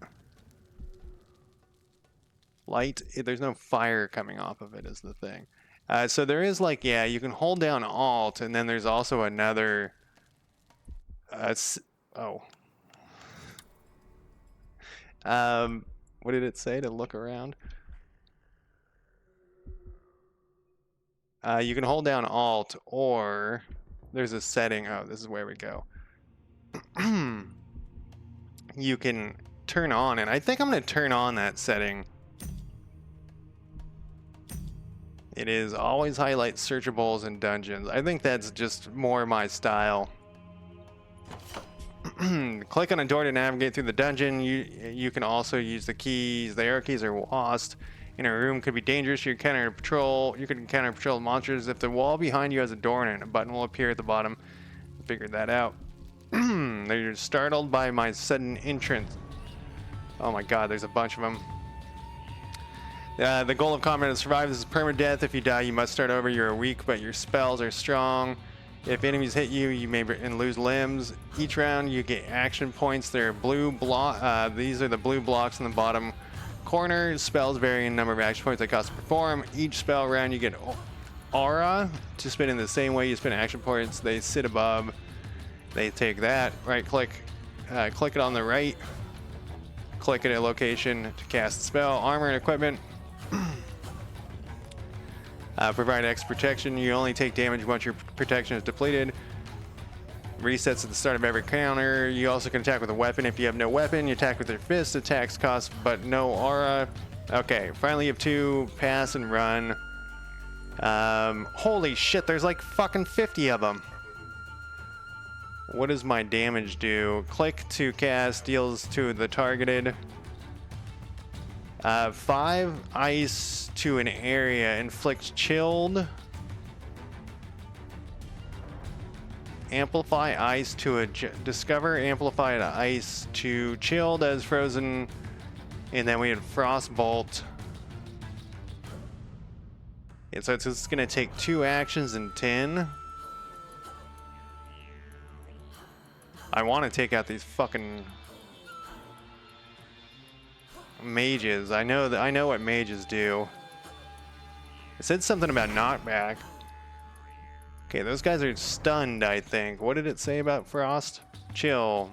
Light, there's no fire coming off of it is the thing. So there is like, yeah, you can hold down Alt, and then there's also another... what did it say to look around? You can hold down Alt, or there's a setting. Oh, this is where we go. You can turn on, and I think I'm going to turn on that setting. It is always highlight searchables in dungeons. I think that's just more my style. Click on a door to navigate through the dungeon. You can also use the keys. The arrow keys are lost. In a room could be dangerous. You can encounter patrol monsters. If the wall behind you has a door in it, a button will appear at the bottom. Figured that out. They're startled by my sudden entrance. Oh my god, there's a bunch of them. The goal of combat is to survive. This is permadeath. If you die, you must start over. You're weak, but your spells are strong. If enemies hit you, you may lose limbs. Each round, you get action points. They're blue block. These are the blue blocks in the bottom corner. Spells vary in number of action points they cost to perform. Each spell round, you get aura to spin in the same way you spin action points. They sit above. They take that. Right click. Click it on the right. Click at a location to cast the spell. Armor and equipment. Provide X protection. You only take damage once your protection is depleted. Resets at the start of every counter. You also can attack with a weapon. If you have no weapon, you attack with your fist. Attacks cost but no aura. Okay, finally you have 2. Pass and run. Holy shit, there's like fucking 50 of them. What does my damage do? Click to cast, deals to the targeted. 5 ice to an area, inflicts chilled. Amplify ice to a discover amplified ice to chilled as frozen, and then we had frostbolt. Yeah, so it's just gonna take 2 actions and 10. I want to take out these fucking mages. I know what mages do. It said something about knockback. Okay, those guys are stunned, I think. What did it say about frost? Chill.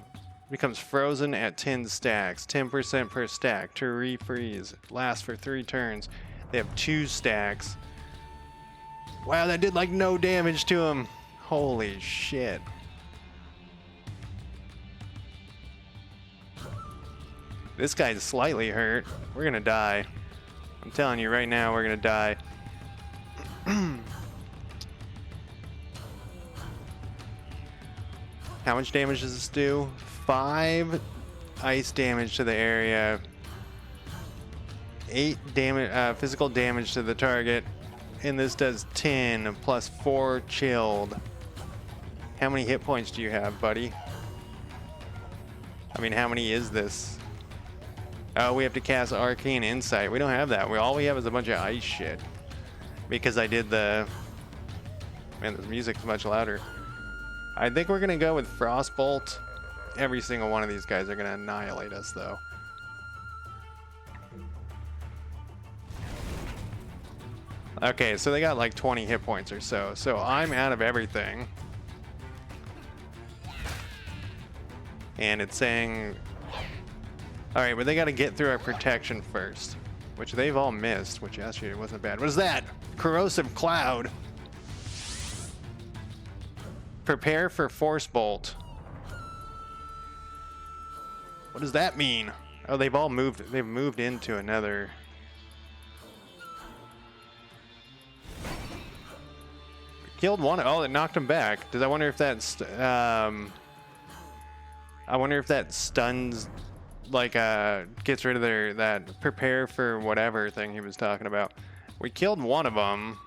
Becomes frozen at 10 stacks. 10% per stack to refreeze. Lasts for 3 turns. They have 2 stacks. Wow, that did like no damage to him. Holy shit. This guy's slightly hurt. We're gonna die. I'm telling you right now, we're gonna die. How much damage does this do? 5 ice damage to the area. 8 damage, physical damage to the target. And this does 10 plus 4 chilled. How many hit points do you have, buddy? I mean, how many is this? Oh, we have to cast Arcane Insight. We don't have that. All we have is a bunch of ice shit. Because I did the... Man, this music's much louder. I think we're going to go with Frostbolt. Every single one of these guys are going to annihilate us, though. Okay, so they got like 20 hit points or so. So I'm out of everything. And it's saying... Alright, but they got to get through our protection first. Which they've all missed, which actually wasn't bad. What is that? Corrosive Cloud. Prepare for Force Bolt. What does that mean? Oh, they've all moved. They've moved into another... Killed one. Oh, it knocked him back. Does I wonder if that's... I wonder if that stuns... Like, gets rid of their... That prepare for whatever thing he was talking about. We killed one of them.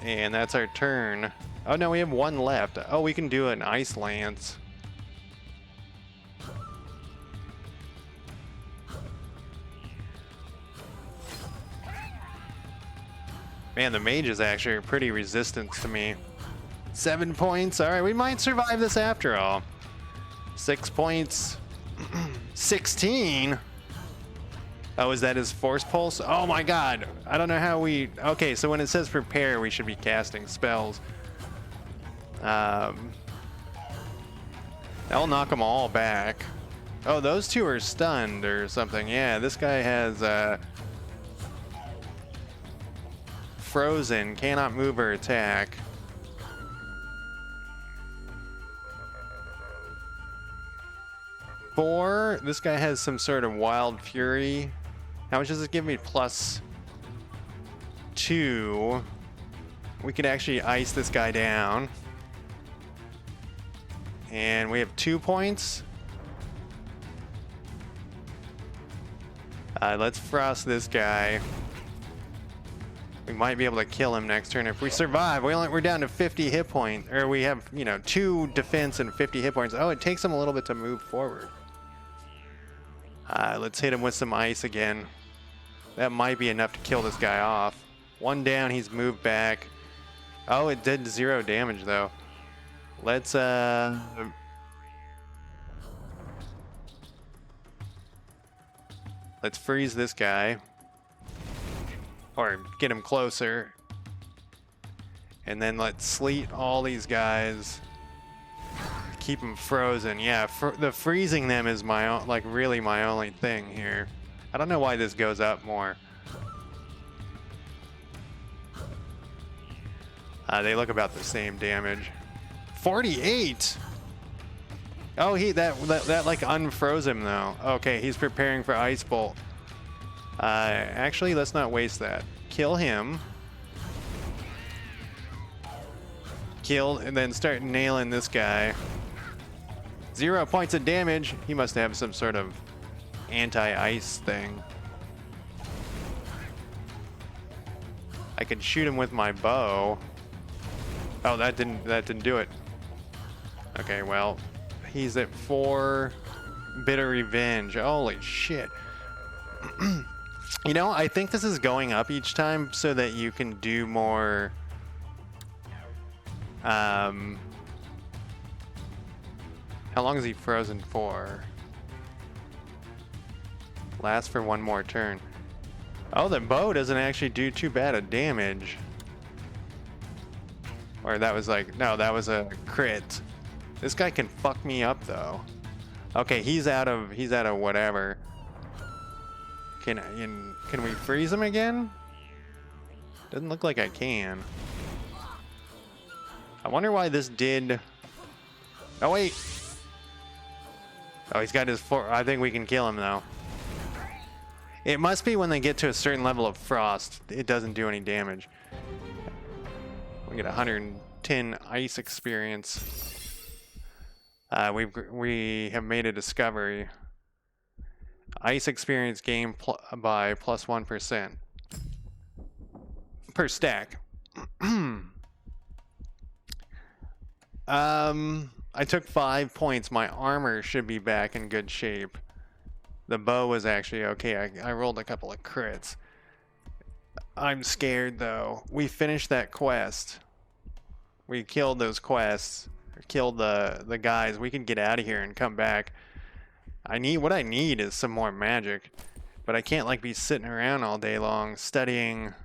And that's our turn. Oh no, we have one left. Oh, we can do an Ice Lance. Man, the mages actually are pretty resistant to me. 7 points. All right, we might survive this after all. 6 points. 16. Oh, is that his Force Pulse? Oh my god. I don't know how we... Okay, so when it says prepare, we should be casting spells. That'll knock them all back. Oh, those two are stunned or something. Yeah, this guy has... Frozen. Cannot move or attack. This guy has some sort of Wild Fury. How much does it give me? +2. We could actually ice this guy down. And we have 2 points. Let's frost this guy. We might be able to kill him next turn if we survive. We're down to 50 hit points, or we have 2 defense and 50 hit points. Oh, it takes him a little bit to move forward. Let's hit him with some ice again. That might be enough to kill this guy off. 1 down, he's moved back. Oh, it did 0 damage though. Let's freeze this guy. Or get him closer. And then let's sleet all these guys. Keep them frozen. Yeah, the freezing them is really my only thing here. I don't know why this goes up more. They look about the same damage. 48. Oh, that like unfroze him though. Okay, he's preparing for Ice Bolt. Actually, let's not waste that. Kill him. Kill and then start nailing this guy. 0 points of damage. He must have some sort of anti-ice thing. I can shoot him with my bow. Oh, that didn't do it. Okay, well, he's at 4. Bitter revenge. Holy shit. You know, I think this is going up each time so that you can do more. How long is he frozen for? Lasts for one more turn. Oh, the bow doesn't actually do too bad of damage. Or that was like, no, that was a crit. This guy can fuck me up though. Okay, he's out of whatever. Can we freeze him again? Doesn't look like I can. I wonder why this did. Oh wait. Oh, he's got his four. I think we can kill him though. It must be when they get to a certain level of frost, it doesn't do any damage. We get 110 ice experience. We have made a discovery. Ice experience gained by plus 1% per stack. I took 5 points. My armor should be back in good shape. The bow was actually okay. I rolled a couple of crits. I'm scared though. We finished that quest. We killed those quests. Killed the guys. We can get out of here and come back. What I need is some more magic. But I can't like be sitting around all day long studying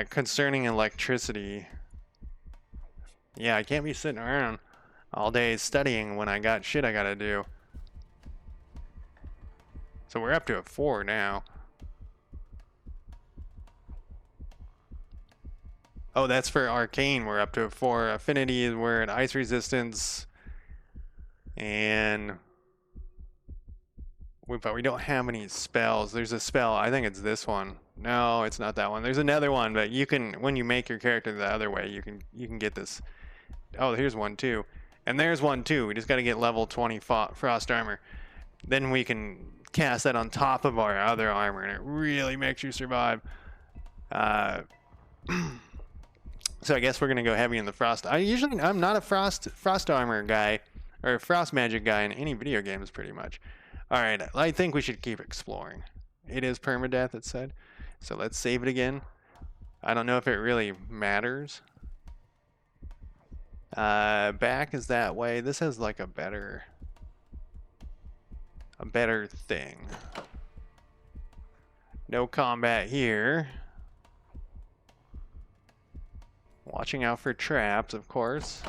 concerning electricity. Yeah, I can't be sitting around all day studying when I got shit I gotta do. So we're up to a 4 now. Oh, that's for arcane. We're up to a 4. Affinity is we're at ice resistance. And but we don't have any spells. There's a spell. I think it's this one. No, it's not that one. There's another one, but you can, when you make your character the other way, you can get this. Oh, here's one too. And there's one too. We just got to get level 20 frost armor. Then we can cast that on top of our other armor, and it really makes you survive. So I guess we're gonna go heavy in the frost. I'm not a frost armor guy or a frost magic guy in any video games, pretty much. All right, I think we should keep exploring. It is permadeath, it said. So let's save it again. I don't know if it really matters. Back is that way. This has like a better thing. No combat here. Watching out for traps, of course.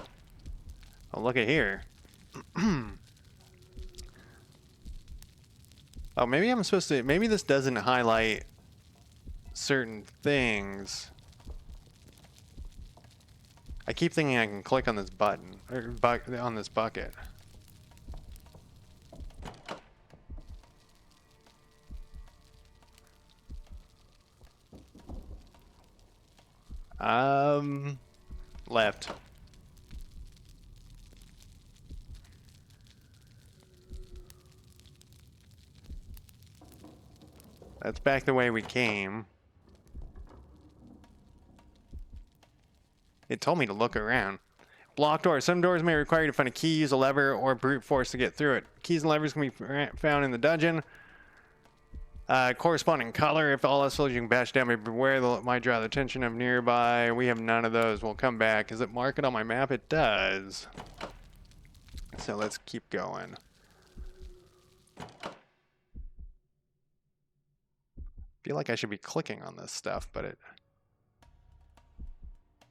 Oh, look at here. Oh, maybe I'm supposed to... Maybe this doesn't highlight certain things. I keep thinking I can click on this button, or on this bucket. Left. That's back the way we came. It told me to look around. Blocked doors. Some doors may require you to find a key, use a lever, or brute force to get through it. Keys and levers can be found in the dungeon. Corresponding color. If all else fails, you can bash down, but beware, it might draw the attention of nearby. We have none of those. We'll come back. Does it mark it on my map? It does. So let's keep going. I feel like I should be clicking on this stuff, but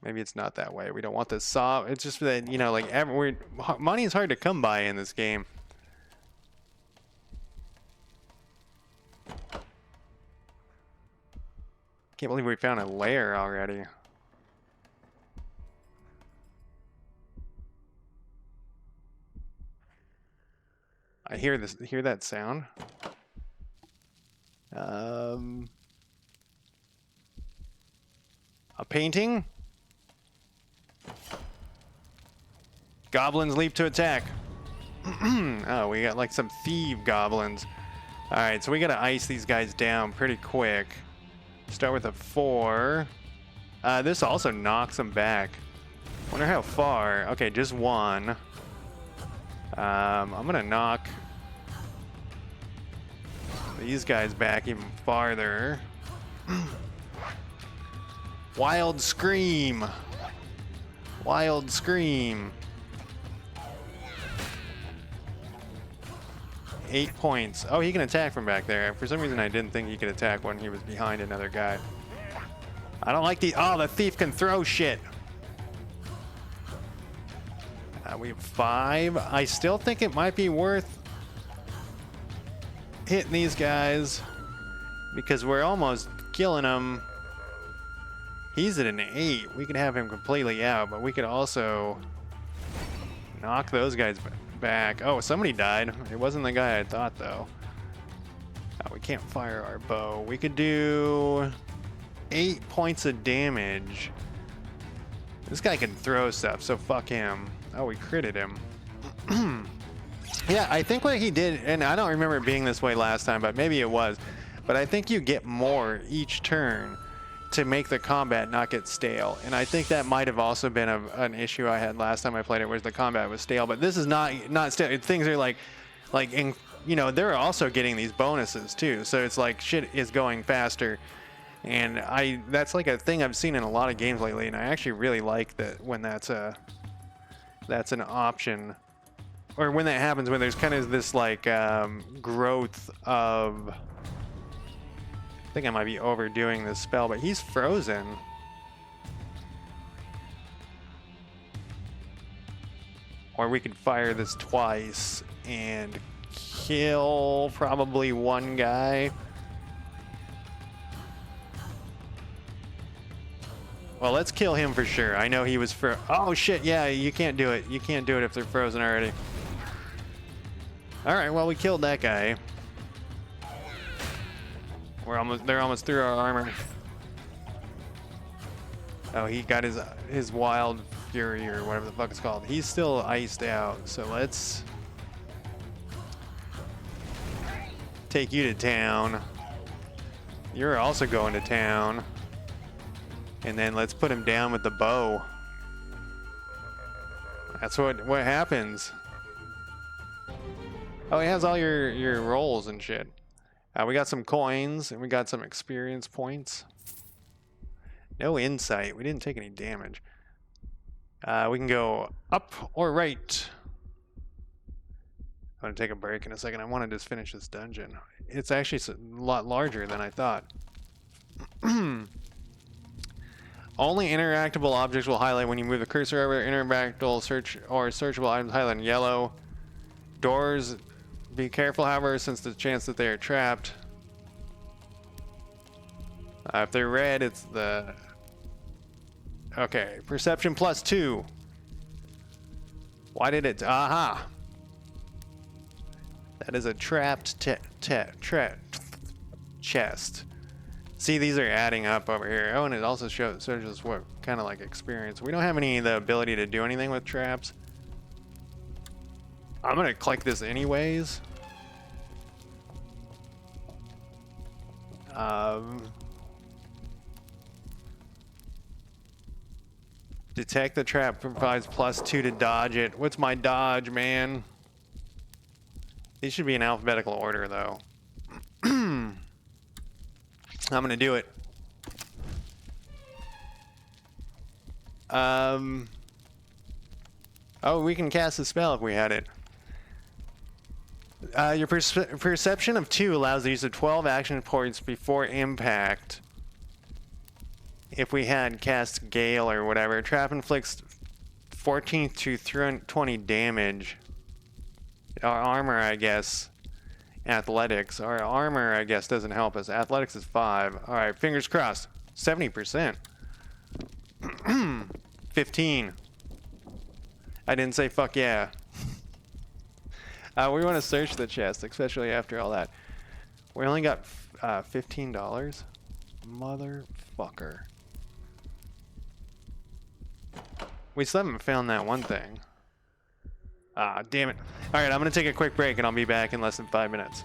maybe it's not that way. We don't want this saw. It's just that, you know, like money is hard to come by in this game. Can't believe we found a lair already. I hear that sound. A painting? Goblins leap to attack. Oh, we got like some thief goblins. Alright, so we gotta ice these guys down pretty quick. Start with a 4. This also knocks them back. Wonder how far. Okay, just 1. I'm gonna knock these guys back even farther. Wild Scream! Wild Scream! 8 points. Oh, he can attack from back there. For some reason, I didn't think he could attack when he was behind another guy. I don't like the... Oh, the thief can throw shit! We have 5. I still think it might be worth hitting these guys because we're almost killing them. He's at an 8. We could have him completely out, but we could also knock those guys back. Oh, somebody died. It wasn't the guy I thought, though. Oh, we can't fire our bow. We could do 8 points of damage. This guy can throw stuff, so fuck him. Oh, we critted him. Yeah, I think what he did, and I don't remember it being this way last time, but maybe it was, but I think you get more each turn to make the combat not get stale. And I think that might have also been an issue I had last time I played it, was the combat was stale. But this is not stale. Things are like you know, they're also getting these bonuses too. So it's like shit is going faster. And that's like a thing I've seen in a lot of games lately, and I actually really like that when that's an option, or when that happens, when there's kind of this like growth of. I think I might be overdoing this spell, but he's frozen. Or we could fire this twice and kill probably one guy. Well, let's kill him for sure. I know he was oh shit, yeah, you can't do it. You can't do it if they're frozen already. All right, well, we killed that guy. They're almost through our armor. Oh, he got his wild fury or whatever the fuck it's called. He's still iced out, so let's take you to town. You're also going to town. And then let's put him down with the bow. That's what happens. Oh, he has all your rolls and shit. We got some coins, and we got some experience points. No insight. We didn't take any damage. We can go up or right. I'm going to take a break in a second. I want to just finish this dungeon. It's actually a lot larger than I thought. Only interactable objects will highlight when you move the cursor over. Interactable searchable items highlight in yellow. Doors... Be careful, however, since the chance that they are trapped. If they're red, it's the... Okay, perception +2. Why did it... Aha! That is a trapped chest. See, these are adding up over here. Oh, and it also shows us what kind of like experience. We don't have the ability to do anything with traps. I'm gonna click this anyways. Detect the trap provides +2 to dodge it. What's my dodge, man? These should be in alphabetical order, though. I'm gonna do it. Oh, we can cast a spell if we had it. Your perception of 2 allows the use of 12 action points before impact. If we had cast Gale or whatever, trap inflicts 14 to 20 damage. Our armor, I guess. Athletics. Our armor, I guess, doesn't help us. Athletics is 5. All right, fingers crossed. 70%. 15. I didn't say fuck yeah. We want to search the chest, especially after all that. We only got $15. Motherfucker. We still haven't found that one thing. Ah, damn it. Alright, I'm going to take a quick break and I'll be back in less than 5 minutes.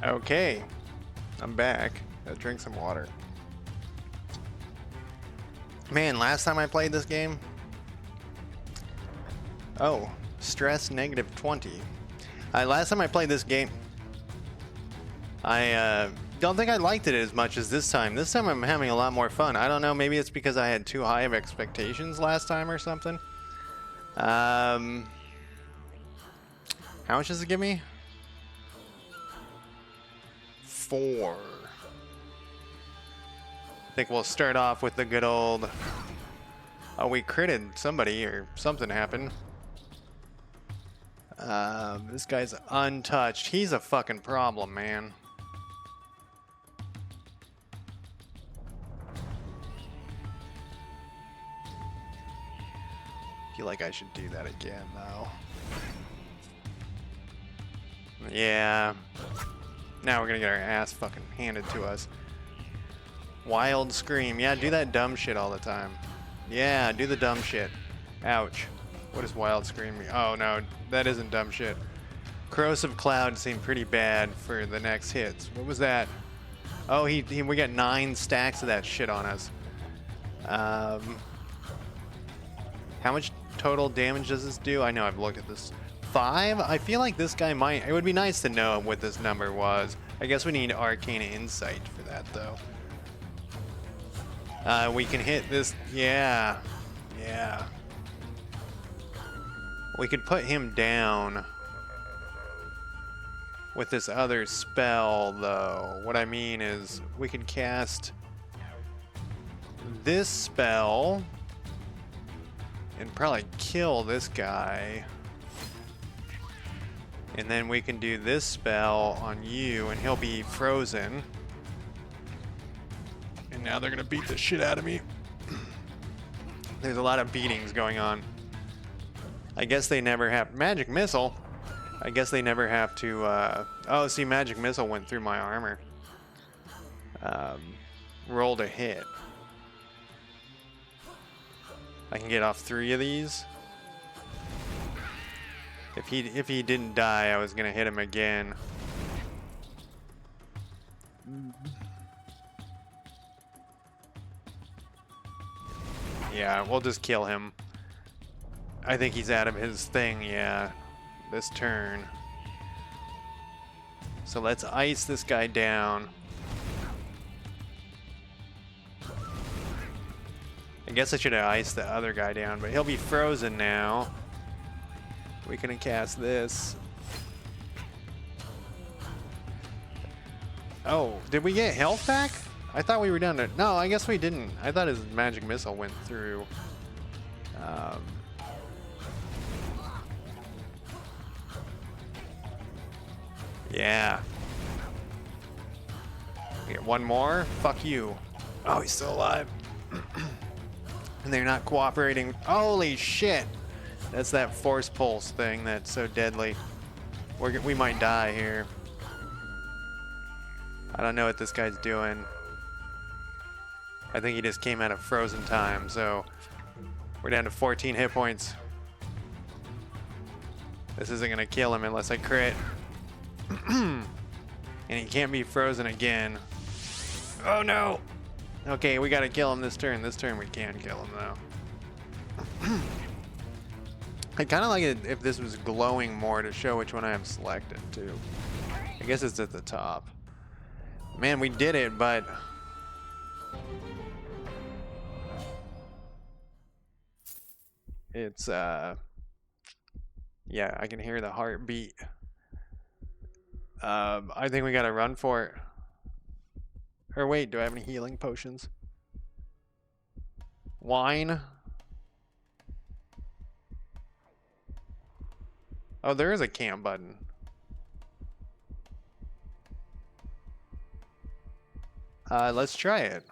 Okay, I'm back. Gotta drink some water. Man, last time I played this game... Oh, stress negative 20. Last time I played this game, I don't think I liked it as much as this time. This time I'm having a lot more fun. I don't know, maybe it's because I had too high of expectations last time or something. How much does it give me? 4. I think we'll start off with the good old... Oh, we critted somebody or something happened. This guy's untouched. He's a fucking problem, man. I feel like I should do that again, though. Yeah. Now we're gonna get our ass fucking handed to us. Wild Scream. Yeah, do that dumb shit all the time. Yeah, do the dumb shit. Ouch. What does Wild Scream mean? Oh, no, that isn't dumb shit. Corrosive Cloud seemed pretty bad for the next hits. What was that? Oh, we got 9 stacks of that shit on us. How much total damage does this do? I know I've looked at this. 5? I feel like this guy might... It would be nice to know what this number was. I guess we need Arcane Insight for that, though. We can hit this... Yeah. Yeah. We could put him down with this other spell, though. What I mean is we could cast this spell and probably kill this guy. And then we can do this spell on you and he'll be frozen. And now they're gonna beat the shit out of me. There's a lot of beatings going on. I guess they never have... Magic Missile? I guess they never have to... Oh, see, Magic Missile went through my armor. Rolled a hit. I can get off 3 of these. If he didn't die, I was gonna hit him again. Yeah, we'll just kill him. I think he's out of his thing, yeah, this turn. So let's ice this guy down. I guess I should have iced the other guy down, but he'll be frozen now. We can cast this. Oh, did we get health back? I thought we were down to... No, I guess we didn't. I thought his Magic Missile went through. Yeah. We get one more. Fuck you. Oh, he's still alive. And they're not cooperating. Holy shit. That's that force pulse thing that's so deadly. We might die here. I don't know what this guy's doing. I think he just came out of frozen time, so we're down to 14 hit points. This isn't gonna kill him unless I crit. And he can't be frozen again. Oh no! Okay, we gotta kill him this turn. This turn we can kill him though. I kind of like it if this was glowing more to show which one I have selected too. I guess it's at the top. Man, we did it, but... It's, yeah, I can hear the heartbeat. I think we gotta run for it. Or wait, do I have any healing potions? Wine? Oh, there is a camp button. Let's try it.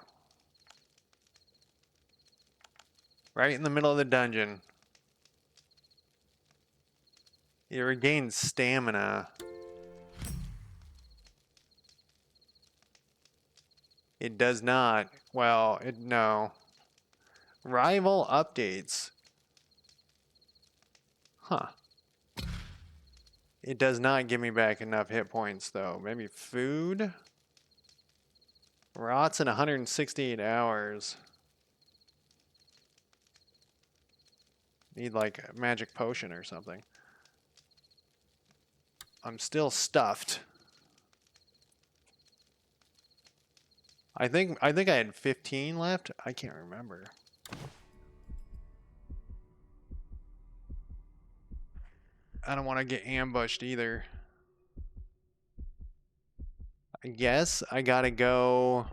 Right in the middle of the dungeon. It regains stamina. It does not. Well, no. Rival updates. Huh. It does not give me back enough hit points, though. Maybe food? Rots in 168 hours. Need like a magic potion or something. I'm still stuffed. I think I had 15 left. I can't remember. I don't want to get ambushed either. I guess I gotta go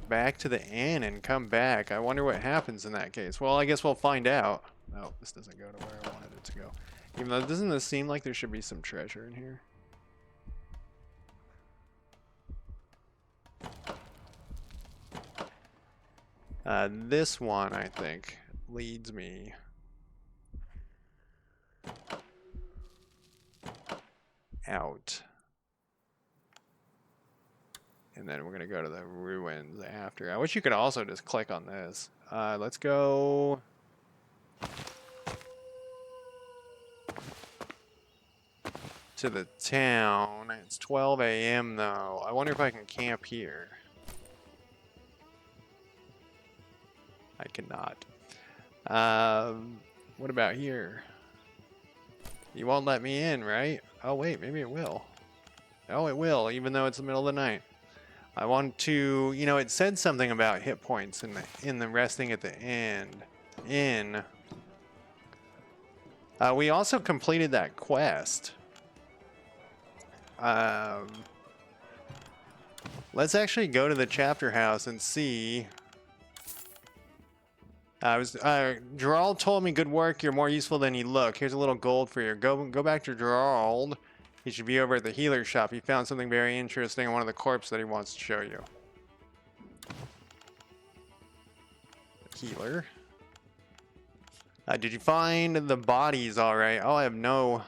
back to the inn and come back. I wonder what happens in that case. Well, I guess we'll find out. No, this doesn't go to where I wanted it to go. Even though, doesn't this seem like there should be some treasure in here? This one, I think, leads me out. And then we're going to go to the ruins after. I wish you could also just click on this. Let's go... to the town. It's 12 a.m. though. I wonder if I can camp here. I cannot. What about here? You won't let me in, right? Oh wait, maybe it will. Oh, it will, even though it's the middle of the night. I want to, you know, it said something about hit points in the resting at the end. We also completed that quest. Let's actually go to the chapter house and see. Gerald told me, good work, you're more useful than you look. Here's a little gold for you. Go back to Gerald. He should be over at the healer shop. He found something very interesting in one of the corpses that he wants to show you. Healer. Did you find the bodies all right? Oh, I have no...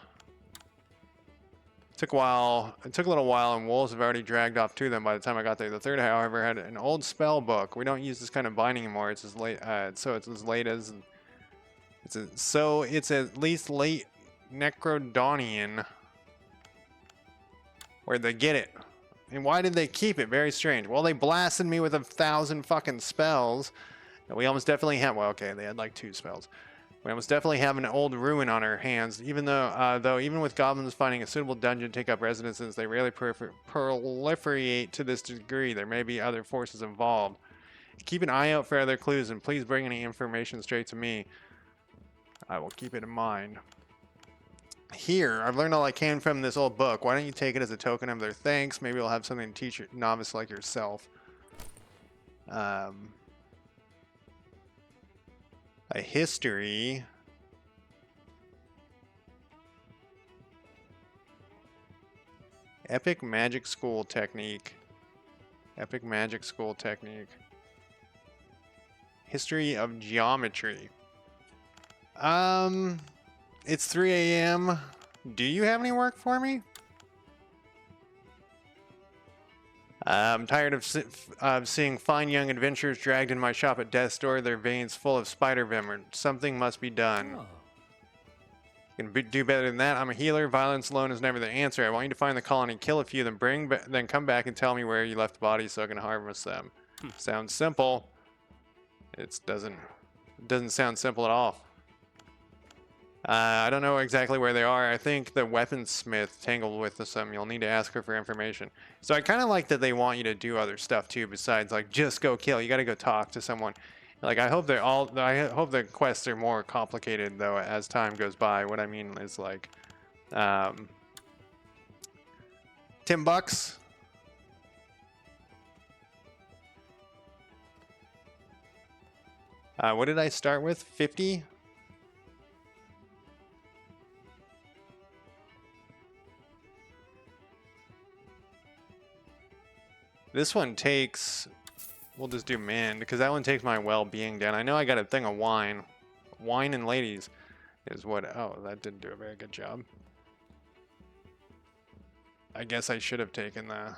It took a little while, and wolves have already dragged off to them by the time I got there. The third, however, had an old spell book. We don't use this kind of binding anymore. It's as late, so it's as late as... it's at least late Necrodonian. Where'd they get it? And why did they keep it? Very strange. Well, they blasted me with 1,000 fucking spells. And we almost definitely have... Well, okay, they had like 2 spells. We almost definitely have an old ruin on our hands. Even though, even with goblins finding a suitable dungeon to take up residences, they rarely proliferate to this degree. There may be other forces involved. Keep an eye out for other clues, and please bring any information straight to me. I will keep it in mind. Here, I've learned all I can from this old book. Why don't you take it as a token of their thanks? Maybe we'll have something to teach a novice like yourself. A history. Epic magic school technique. Epic magic school technique. History of geometry. It's 3 a.m. Do you have any work for me? I'm tired of seeing fine young adventurers dragged in my shop at death's door, their veins full of spider venom. Something must be done. Oh. You can do better than that. I'm a healer. Violence alone is never the answer. I want you to find the colony, kill a few, then come back and tell me where you left the bodies so I can harvest them. Sounds simple. It doesn't sound simple at all. I don't know exactly where they are. I think the weaponsmith tangled with them. You'll need to ask her for information. So I kind of like that they want you to do other stuff too, besides like just go kill. You got to go talk to someone. Like I hope the quests are more complicated though as time goes by. What I mean is like, $10. What did I start with? 50. This one takes, we'll just do mend, because that one takes my well-being down. I know I got a thing of wine. Wine and ladies is what, oh, that didn't do a very good job. I guess I should have taken the,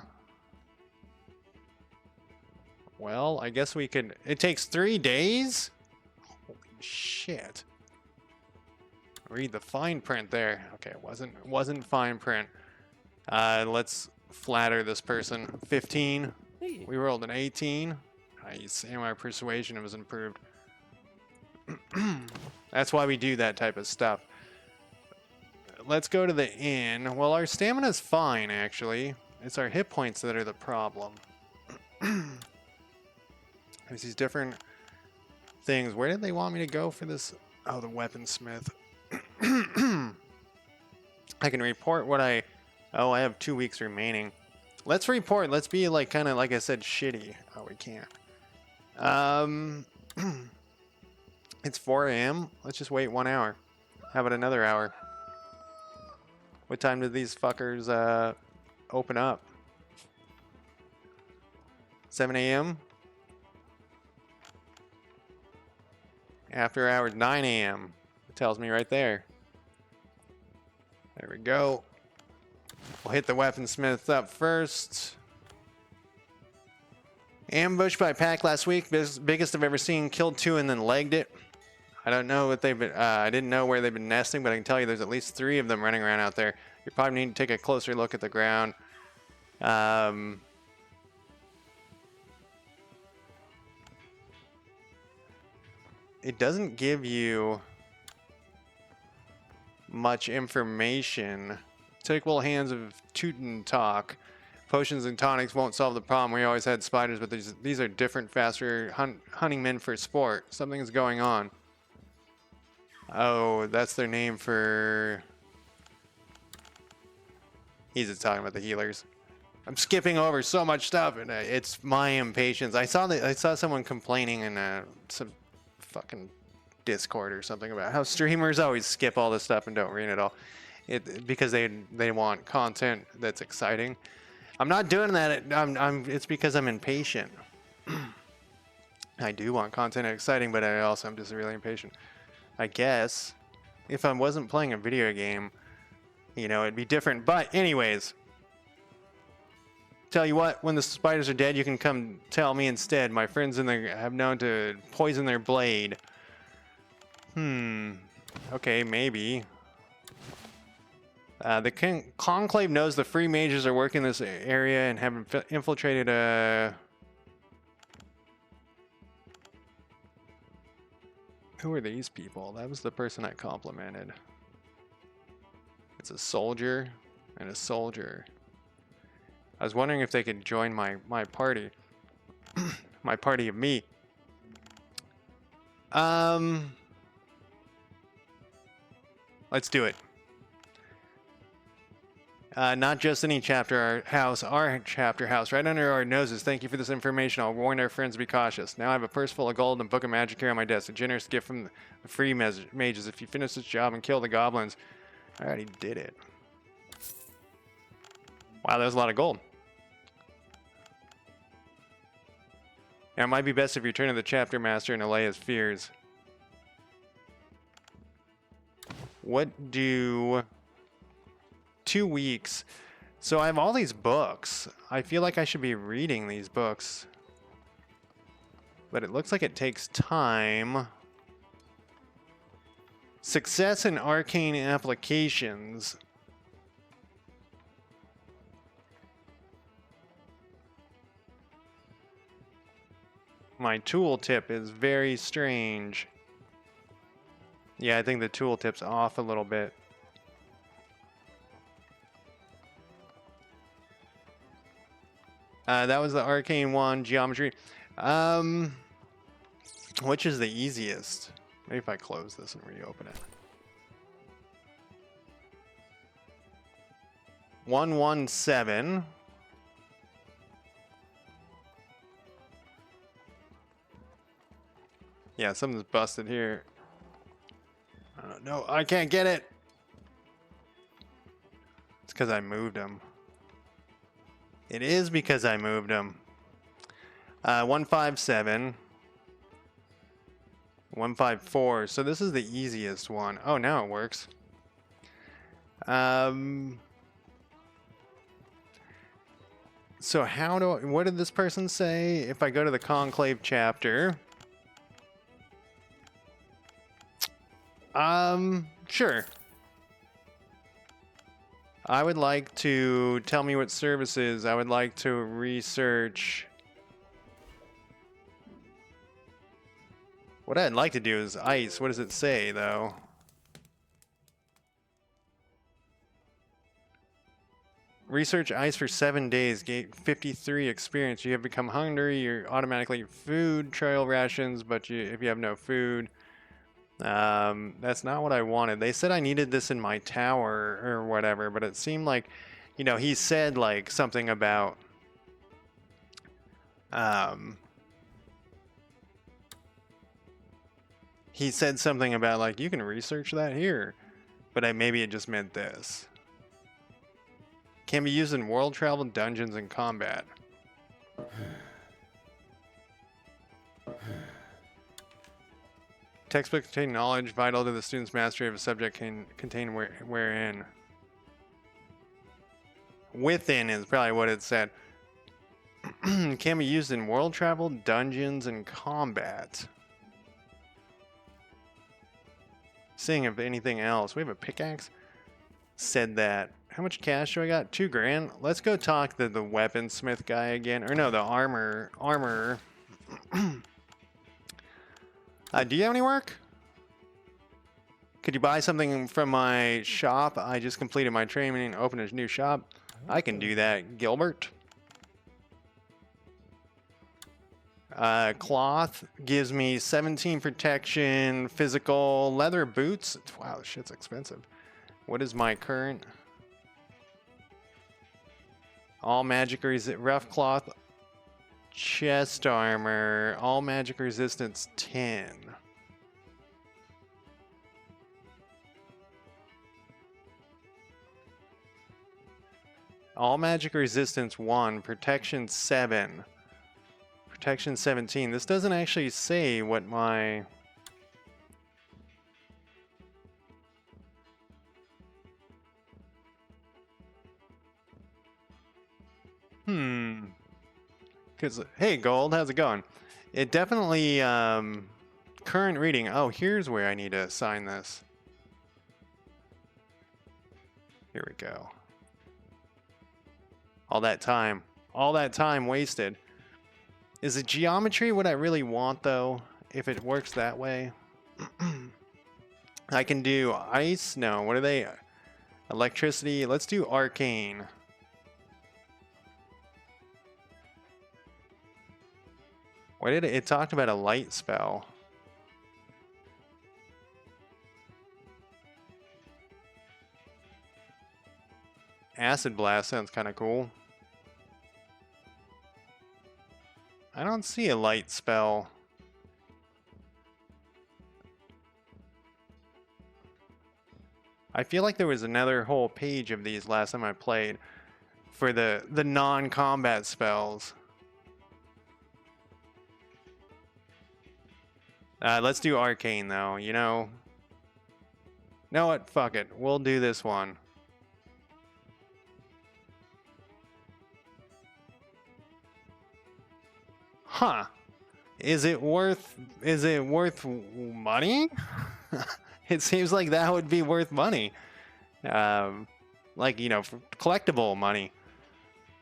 well, I guess we could, it takes 3 days? Holy shit. Read the fine print there. Okay, it wasn't fine print. Let's flatter this person. 15. We rolled an 18. Nice. And our persuasion was improved. That's why we do that type of stuff. Let's go to the inn. Well, our stamina's fine, actually. It's our hit points that are the problem. There's these different things. Where did they want me to go for this? Oh, the weaponsmith. I can report what I... Oh, I have 2 weeks remaining. Let's report. Let's be like kind of like I said, shitty. Oh, we can't. It's 4 a.m. Let's just wait 1 hour. How about another hour? What time did these fuckers open up? 7 a.m. After hours 9 a.m. It tells me right there. There we go. We'll hit the weaponsmith up first. Ambushed by pack last week. Biggest I've ever seen. Killed 2 and then legged it. I don't know what they've been... I didn't know where they've been nesting, but I can tell you there's at least 3 of them running around out there. You probably need to take a closer look at the ground. It doesn't give you much information. Typical hands of Teuton talk. Potions and tonics won't solve the problem. We always had spiders, but these are different, faster hunting men for sport. Something's going on. Oh, that's their name for... He's just talking about the healers. I'm skipping over so much stuff, and it's my impatience. I saw someone complaining in some fucking Discord or something about how streamers always skip all this stuff and don't read it all. Because they want content that's exciting. I'm not doing that. It's because I'm impatient. I do want content exciting, but I'm just really impatient. I guess if I wasn't playing a video game, you know, it'd be different. But anyways, tell you what, when the spiders are dead, you can come tell me instead. My friends have known to poison their blade. Okay, maybe. The Conclave knows the free mages are working this area and have infiltrated Who are these people? That was the person I complimented. It's a soldier and a soldier. I was wondering if they could join my party. My party of me. Let's do it. Not just any chapter house, our chapter house, right under our noses. Thank you for this information. I'll warn our friends to be cautious. Now I have a purse full of gold and a book of magic here on my desk. A generous gift from the free mages. If you finish this job and kill the goblins, I already did it. Wow, that was a lot of gold. Now it might be best if you turn to the chapter master and allay his fears. What do... 2 weeks. So I have all these books. I feel like I should be reading these books. But it looks like it takes time. Success in arcane applications. My tooltip is very strange. Yeah, I think the tooltip's off a little bit. That was the arcane one, geometry. Which is the easiest? Maybe if I close this and reopen it. 117. Yeah, something's busted here. No, I can't get it. It's because I moved him. It is because I moved him. 157. 154. So this is the easiest one. Oh, now it works. So how do I... What did this person say? If I go to the Conclave chapter... Sure. I would like to tell me what services. I would like to research. What I'd like to do is ice. What does it say, though? Research ice for 7 days. Get 53 experience. You have become hungry. You're automatically food trail rations, but if you have no food, that's not what I wanted. They said I needed this in my tower or whatever, but it seemed like, you know, he said like something about, he said something about like you can research that here, but maybe it just meant this. Can be used in world travel, dungeons, and combat. Textbook contain knowledge vital to the student's mastery of a subject can contain wherein. Within is probably what it said. Can be used in world travel, dungeons, and combat. Seeing if anything else. We have a pickaxe. Said that. How much cash do I got? 2 grand. Let's go talk to the weaponsmith guy again. Or no, the armorer. Do you have any work? Could you buy something from my shop? I just completed my training and opened a new shop. I can do that, Gilbert. Cloth gives me 17 protection, physical, leather boots. Wow, this shit's expensive. What is my current? All magic rough cloth, chest armor, all magic resistance 10. All magic resistance 1, protection 7. Protection 17. This doesn't actually say what my... Because, hey, Gold, how's it going? It definitely, current reading. Oh, here's where I need to assign this. Here we go. All that time wasted. Is it geometry what I really want, though? If it works that way? I can do ice. No, what are they? Electricity. Let's do arcane. Why did it talked about a light spell? Acid blast sounds kind of cool. I don't see a light spell. I feel like there was another whole page of these last time I played for the non-combat spells. Let's do arcane though, you know. Know what? Fuck it. We'll do this one. Huh. Is it worth money? It seems like that would be worth money. Like, you know, for collectible money.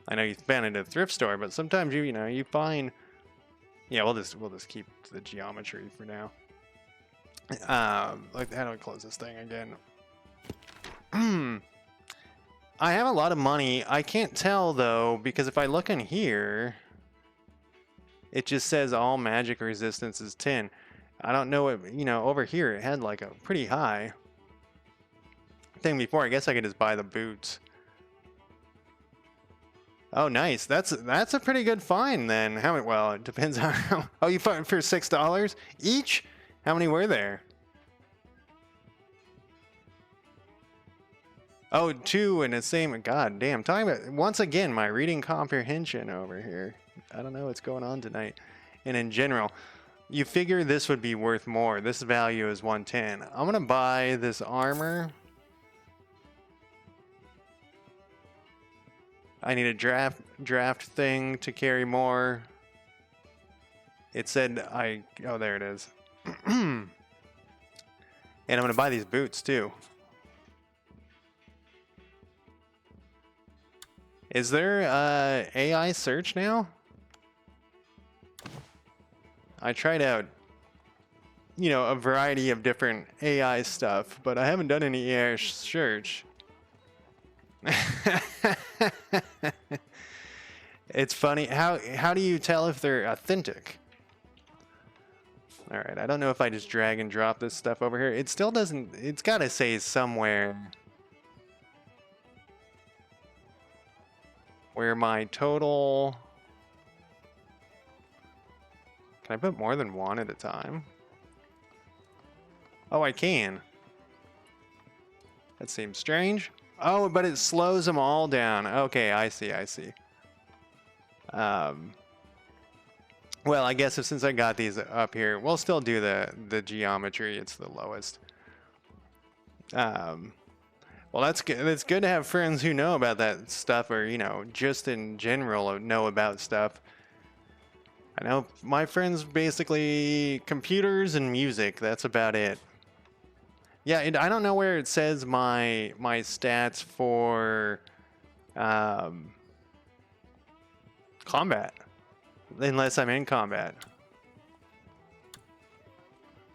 I know you spend it at a thrift store, but sometimes you know, you find. Yeah, we'll just keep the geometry for now. Like, how do I close this thing again? I have a lot of money. I can't tell though, because if I look in here, it just says all magic resistance is 10. I don't know what, you know, over here it had like a pretty high thing before. I guess I could just buy the boots. Oh, nice. That's a pretty good find then. How many? Well, it depends on how. Oh, you found for $6 each? How many were there? Oh, 2 in the same. God damn. Talking about once again my reading comprehension over here. I don't know what's going on tonight. And in general, you figure this would be worth more. This value is 110. I'm gonna buy this armor. I need a draft thing to carry more. It said oh, there it is. And I'm gonna buy these boots too. Is there AI search now? I tried out, you know, a variety of different AI stuff, but I haven't done any AI search. It's funny. How do you tell if they're authentic? All right, I don't know if I just drag and drop this stuff over here. It still doesn't, it's got to say somewhere where my total... Can I put more than one at a time? Oh, I can. That seems strange. Oh, but it slows them all down. Okay, I see, I see. Well, I guess since I got these up here, we'll still do the geometry. It's the lowest. Well, that's good. It's good to have friends who know about that stuff, or, you know, just in general know about stuff. I know my friends basically computers and music. That's about it. Yeah, I don't know where it says my stats for combat, unless I'm in combat.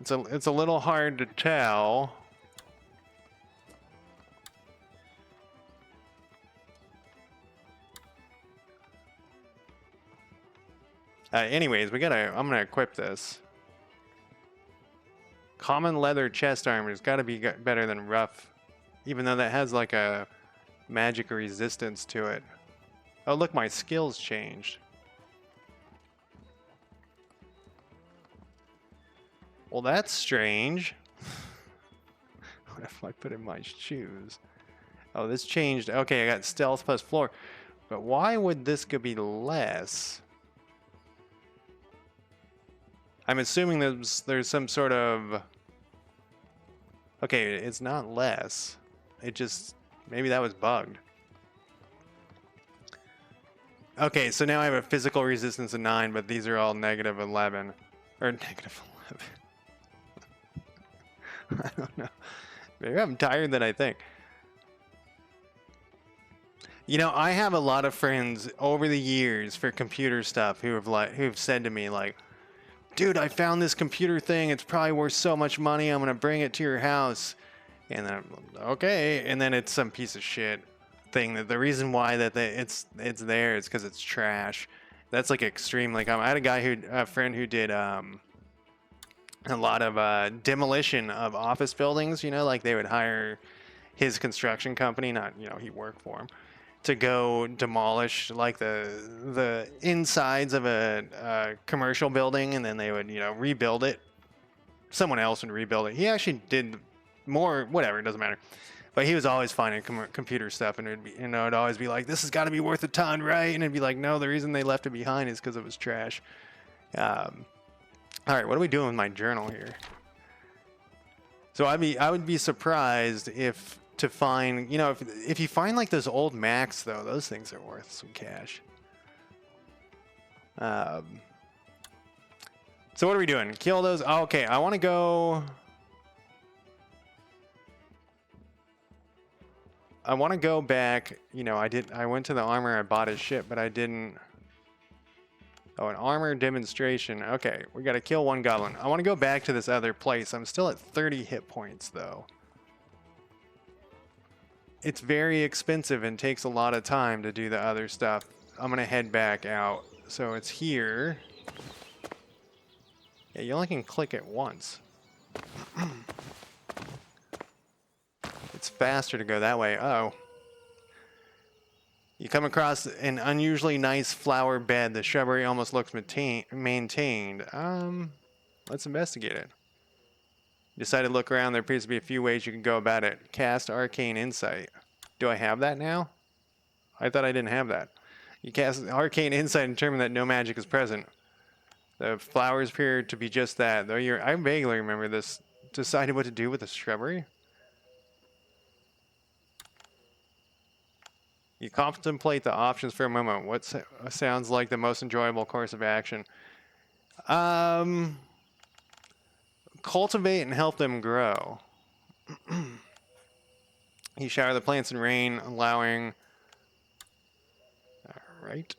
It's a little hard to tell. Anyways, I'm gonna equip this. Common leather chest armor's got to be better than rough, even though that has like a magic resistance to it. Oh, look, my skills changed. Well, that's strange. What if I put in my shoes? Oh, this changed. Okay, I got stealth plus floor. But why would this go be less? I'm assuming there's some sort of... Okay, it's not less. It just... Maybe that was bugged. Okay, so now I have a physical resistance of 9, but these are all negative 11. Or negative 11. I don't know. Maybe I'm tired than I think. You know, I have a lot of friends over the years for computer stuff who've said to me like, dude, I found this computer thing. It's probably worth so much money. I'm gonna bring it to your house. And then okay, and then it's some piece of shit thing. That the reason why it's there is because it's trash. That's like extreme. Like I had a friend who did a lot of demolition of office buildings. You know, like they would hire his construction company, not, you know, he worked for him, to go demolish like the insides of a commercial building, and then they would, you know, rebuild it. Someone else would rebuild it. He actually did more, whatever, it doesn't matter. But he was always finding computer stuff, and it'd be, you know, it'd always be like, this has got to be worth a ton, right? And it'd be like, no, the reason they left it behind is because it was trash. All right, what are we doing with my journal here? So I would be surprised if to find, you know, if you find like those old Macs, though, those things are worth some cash. So what are we doing? Kill those? Oh, okay, I want to go. I want to go back. You know, I went to the armor. I bought his shit, but I didn't. Oh, an armor demonstration. Okay, we got to kill one goblin. I want to go back to this other place. I'm still at 30 hit points, though. It's very expensive and takes a lot of time to do the other stuff. I'm going to head back out. So it's here. Yeah, you only can click it once. It's faster to go that way. Uh-oh. You come across an unusually nice flower bed. The shrubbery almost looks maintained. Let's investigate it. Decide to look around. There appears to be a few ways you can go about it. Cast Arcane Insight. Do I have that now? I thought I didn't have that. You cast Arcane Insight and determine that no magic is present. The flowers appear to be just that. Though I vaguely remember this. Decided what to do with the shrubbery? You contemplate the options for a moment. What sounds like the most enjoyable course of action? Cultivate and help them grow. He showered the plants in rain, allowing... Alright.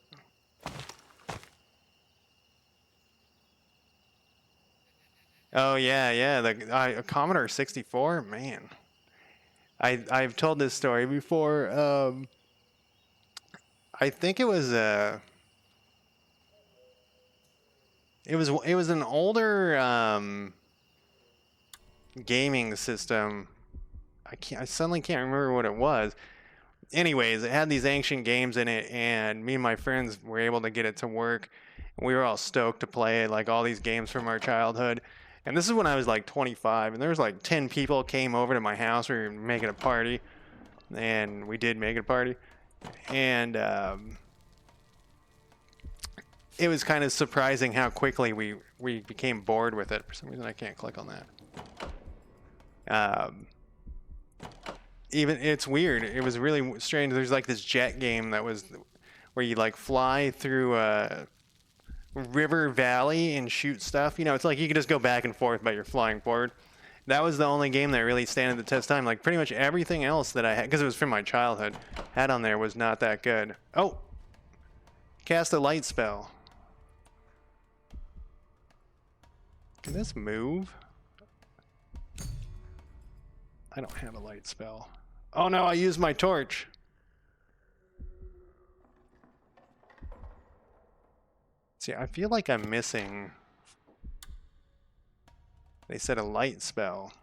Oh, yeah, the Commodore 64, man. I've told this story before. I think it was it was an older gaming system. I suddenly can't remember what it was. Anyways, it had these ancient games in it, and me and my friends were able to get it to work. We were all stoked to play it, like all these games from our childhood. And this is when I was like 25, and there was like 10 people came over to my house. We were making a party, and we did make it a party. And it was kind of surprising how quickly we became bored with it. For some reason, I can't click on that. Even it's weird. It was really strange. There's like this jet game that was where you like fly through a river valley and shoot stuff. You know, it's like you could just go back and forth, but you're flying forward. That was the only game that really stand the test of time. Like pretty much everything else that I had, because it was from my childhood, had on there was not that good. Oh, cast a light spell. Can this move? I don't have a light spell. Oh no, I used my torch. See, I feel like I'm missing. They said a light spell.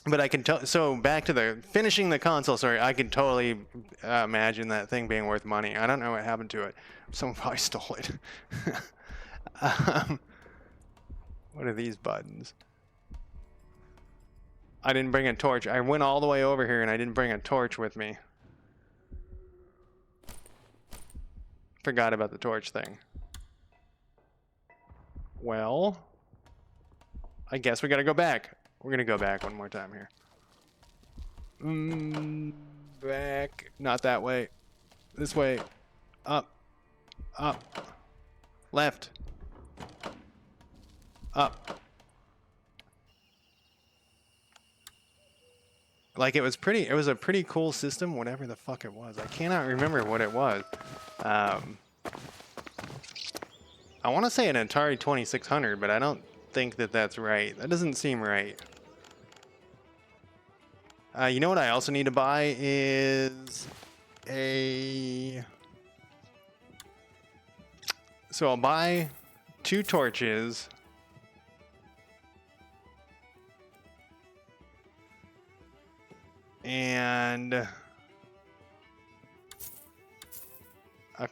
But I can tell. So back to the finishing the console story, I can totally imagine that thing being worth money. I don't know what happened to it. Someone probably stole it. What are these buttons? I didn't bring a torch. I went all the way over here and I didn't bring a torch with me. Forgot about the torch thing. Well, I guess we gotta go back. We're gonna go back one more time here. Back. Not that way. This way. Up. Up. Left. Up. Like it was a pretty cool system, whatever the fuck it was. I cannot remember what it was. I want to say an Atari 2600, but I don't think that that's right. That doesn't seem right. You know what I also need to buy is a... So I'll buy 2 torches. And a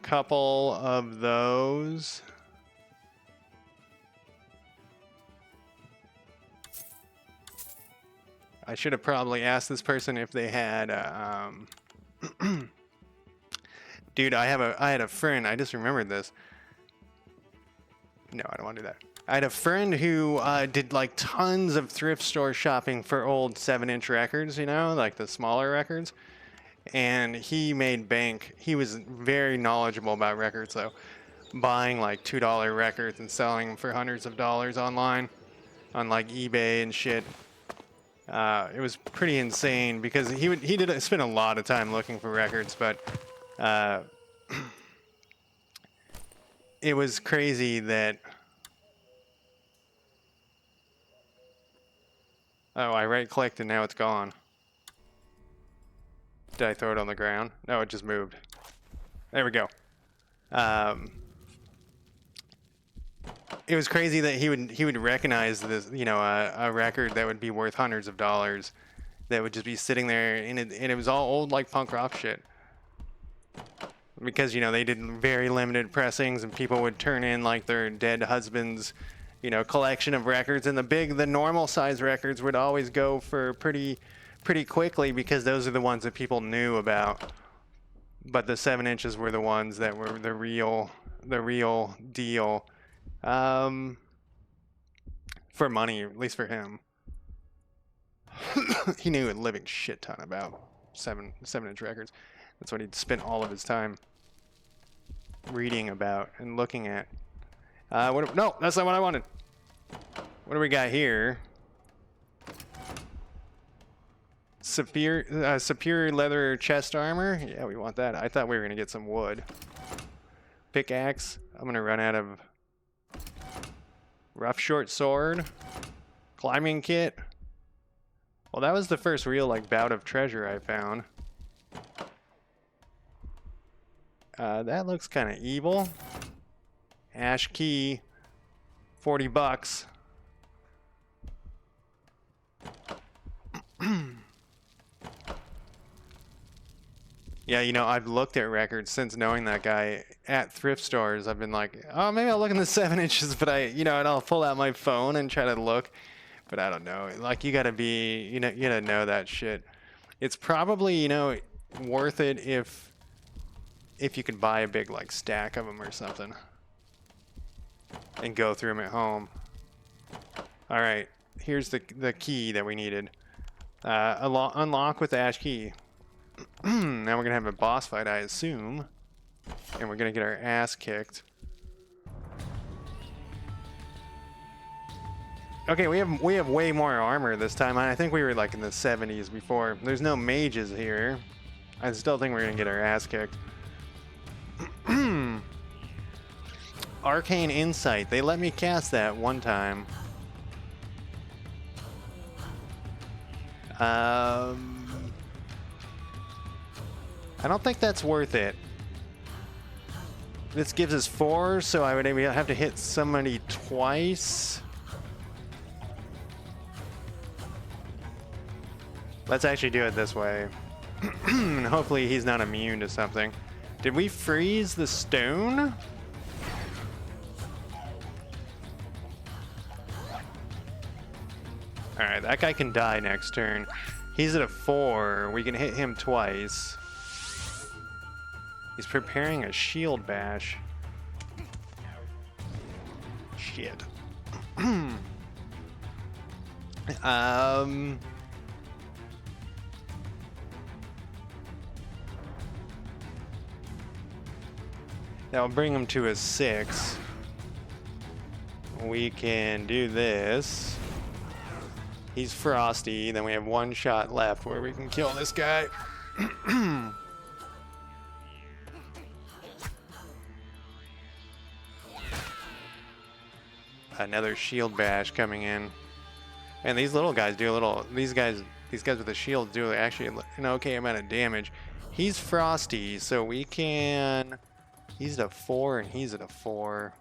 couple of those. I should have probably asked this person if they had dude, I had a friend, I just remembered this. No, I don't want to do that. I had a friend who did like tons of thrift store shopping for old 7-inch records, you know, like the smaller records. And he made bank. He was very knowledgeable about records, though. Buying like $2 records and selling them for hundreds of dollars online on like eBay and shit. It was pretty insane because he did spend a lot of time looking for records, but it was crazy that... Oh, I right-clicked and now it's gone. Did I throw it on the ground? No, it just moved. There we go. It was crazy that he would recognize this, you know, a record that would be worth hundreds of dollars, that would just be sitting there, and it was all old like punk rock shit. Because, you know, they did very limited pressings, and people would turn in like their dead husband's, you know, collection of records, and the normal size records would always go for pretty quickly because those are the ones that people knew about. But the 7 inches were the ones that were the real deal, for money, at least for him. He knew a living shit ton about 7-inch records. That's what he'd spent all of his time reading about and looking at. No, that's not what I wanted. What do we got here? superior leather chest armor. Yeah, we want that. I thought we were gonna get some wood. Pickaxe. I'm gonna run out of rough short sword. Climbing kit. Well, that was the first real like bout of treasure I found. That looks kind of evil. Ash key. $40. Yeah, you know, I've looked at records since knowing that guy at thrift stores. I've been like, oh, maybe I'll look in the 7 inches, but and I'll pull out my phone and try to look. But I don't know. Like, you gotta be, you gotta know that shit. It's probably, worth it if you can buy a big, like, stack of them or something. And go through them at home. All right, here's the key that we needed. Unlock with the ash key. Now we're gonna have a boss fight, I assume, and we're gonna get our ass kicked. Okay, we have way more armor this time. I think we were like in the 70s before. There's no mages here. I still think we're gonna get our ass kicked. Arcane Insight. They let me cast that one time. I don't think that's worth it. This gives us 4, so I would maybe have to hit somebody twice. Let's actually do it this way. And hopefully he's not immune to something. Did we freeze the stone? Alright, that guy can die next turn. He's at a 4. We can hit him twice. He's preparing a shield bash. Shit. That'll bring him to a 6. We can do this. He's frosty. Then we have 1 shot left where we can kill this guy. Another shield bash coming in. And these little guys do a little. These guys with the shield do actually an okay amount of damage. He's frosty, so we can. He's at a 4 and he's at a 4.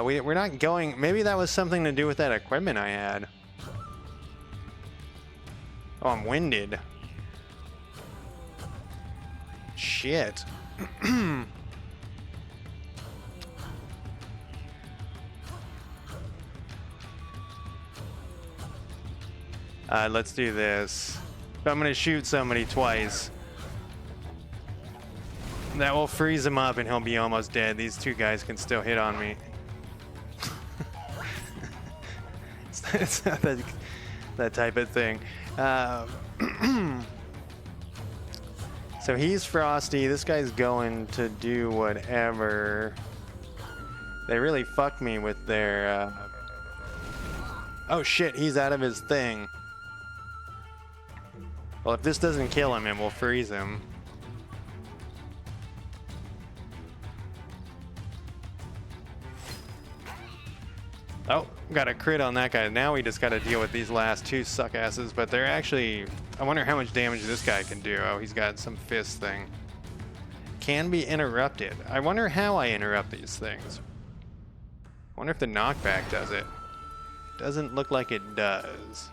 We're not going. Maybe that was something to do with that equipment I had. Oh, I'm winded. Shit. Let's do this. I'm gonna shoot somebody twice. That will freeze him up and he'll be almost dead. These 2 guys can still hit on me. It's not that type of thing. So he's frosty. This guy's going to do whatever. They really fucked me with their... Oh shit, he's out of his thing. Well, if this doesn't kill him, it will freeze him. Oh, got a crit on that guy. Now we just got to deal with these last 2 suckasses, but they're actually... I wonder how much damage this guy can do. Oh, he's got some fist thing. Can be interrupted. I wonder how I interrupt these things. I wonder if the knockback does it. Doesn't look like it does.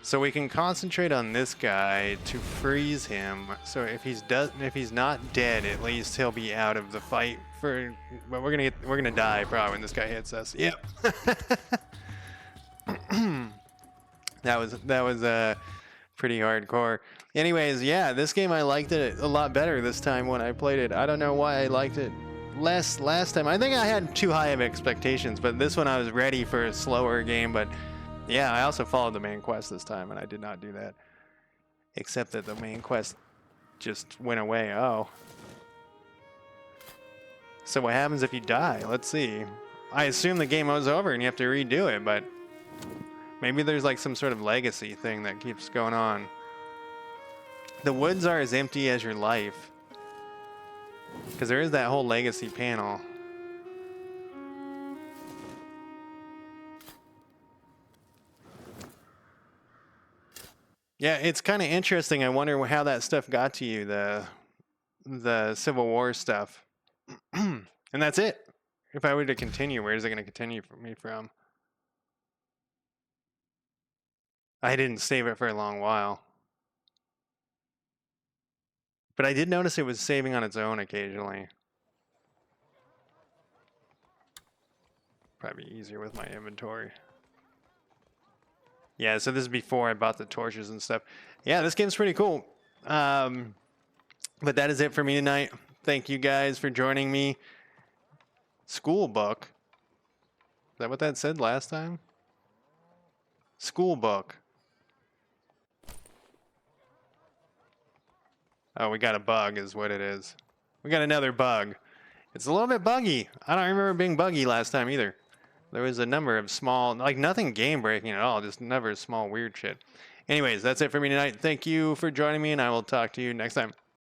So we can concentrate on this guy to freeze him. So if he's not dead, at least he'll be out of the fight for. But we're gonna die probably when this guy hits us. Yep. that was pretty hardcore. Anyways, yeah, this game I liked it a lot better this time when I played it. I don't know why I liked it less last time. I think I had too high of expectations, but this one I was ready for a slower game. But yeah, I also followed the main quest this time, and I did not do that. Except that the main quest just went away. Oh. So what happens if you die? Let's see. I assume the game was over and you have to redo it, but maybe there's like some sort of legacy thing that keeps going on. The woods are as empty as your life. Because there is that whole legacy panel. Yeah, it's kind of interesting. I wonder how that stuff got to you, the Civil War stuff. And that's it. If I were to continue, where is it going to continue for me from? I didn't save it for a long while. But I did notice it was saving on its own occasionally. Probably easier with my inventory. Yeah, so this is before I bought the torches and stuff. Yeah, this game's pretty cool. But that is it for me tonight. Thank you guys for joining me. School book. Is that what that said last time? School book. Oh, we got a bug is what it is. We got another bug. It's a little bit buggy. I don't remember being buggy last time either. There was a number of small, like nothing game breaking at all, just never small weird shit. Anyways, that's it for me tonight. Thank you for joining me, and I will talk to you next time.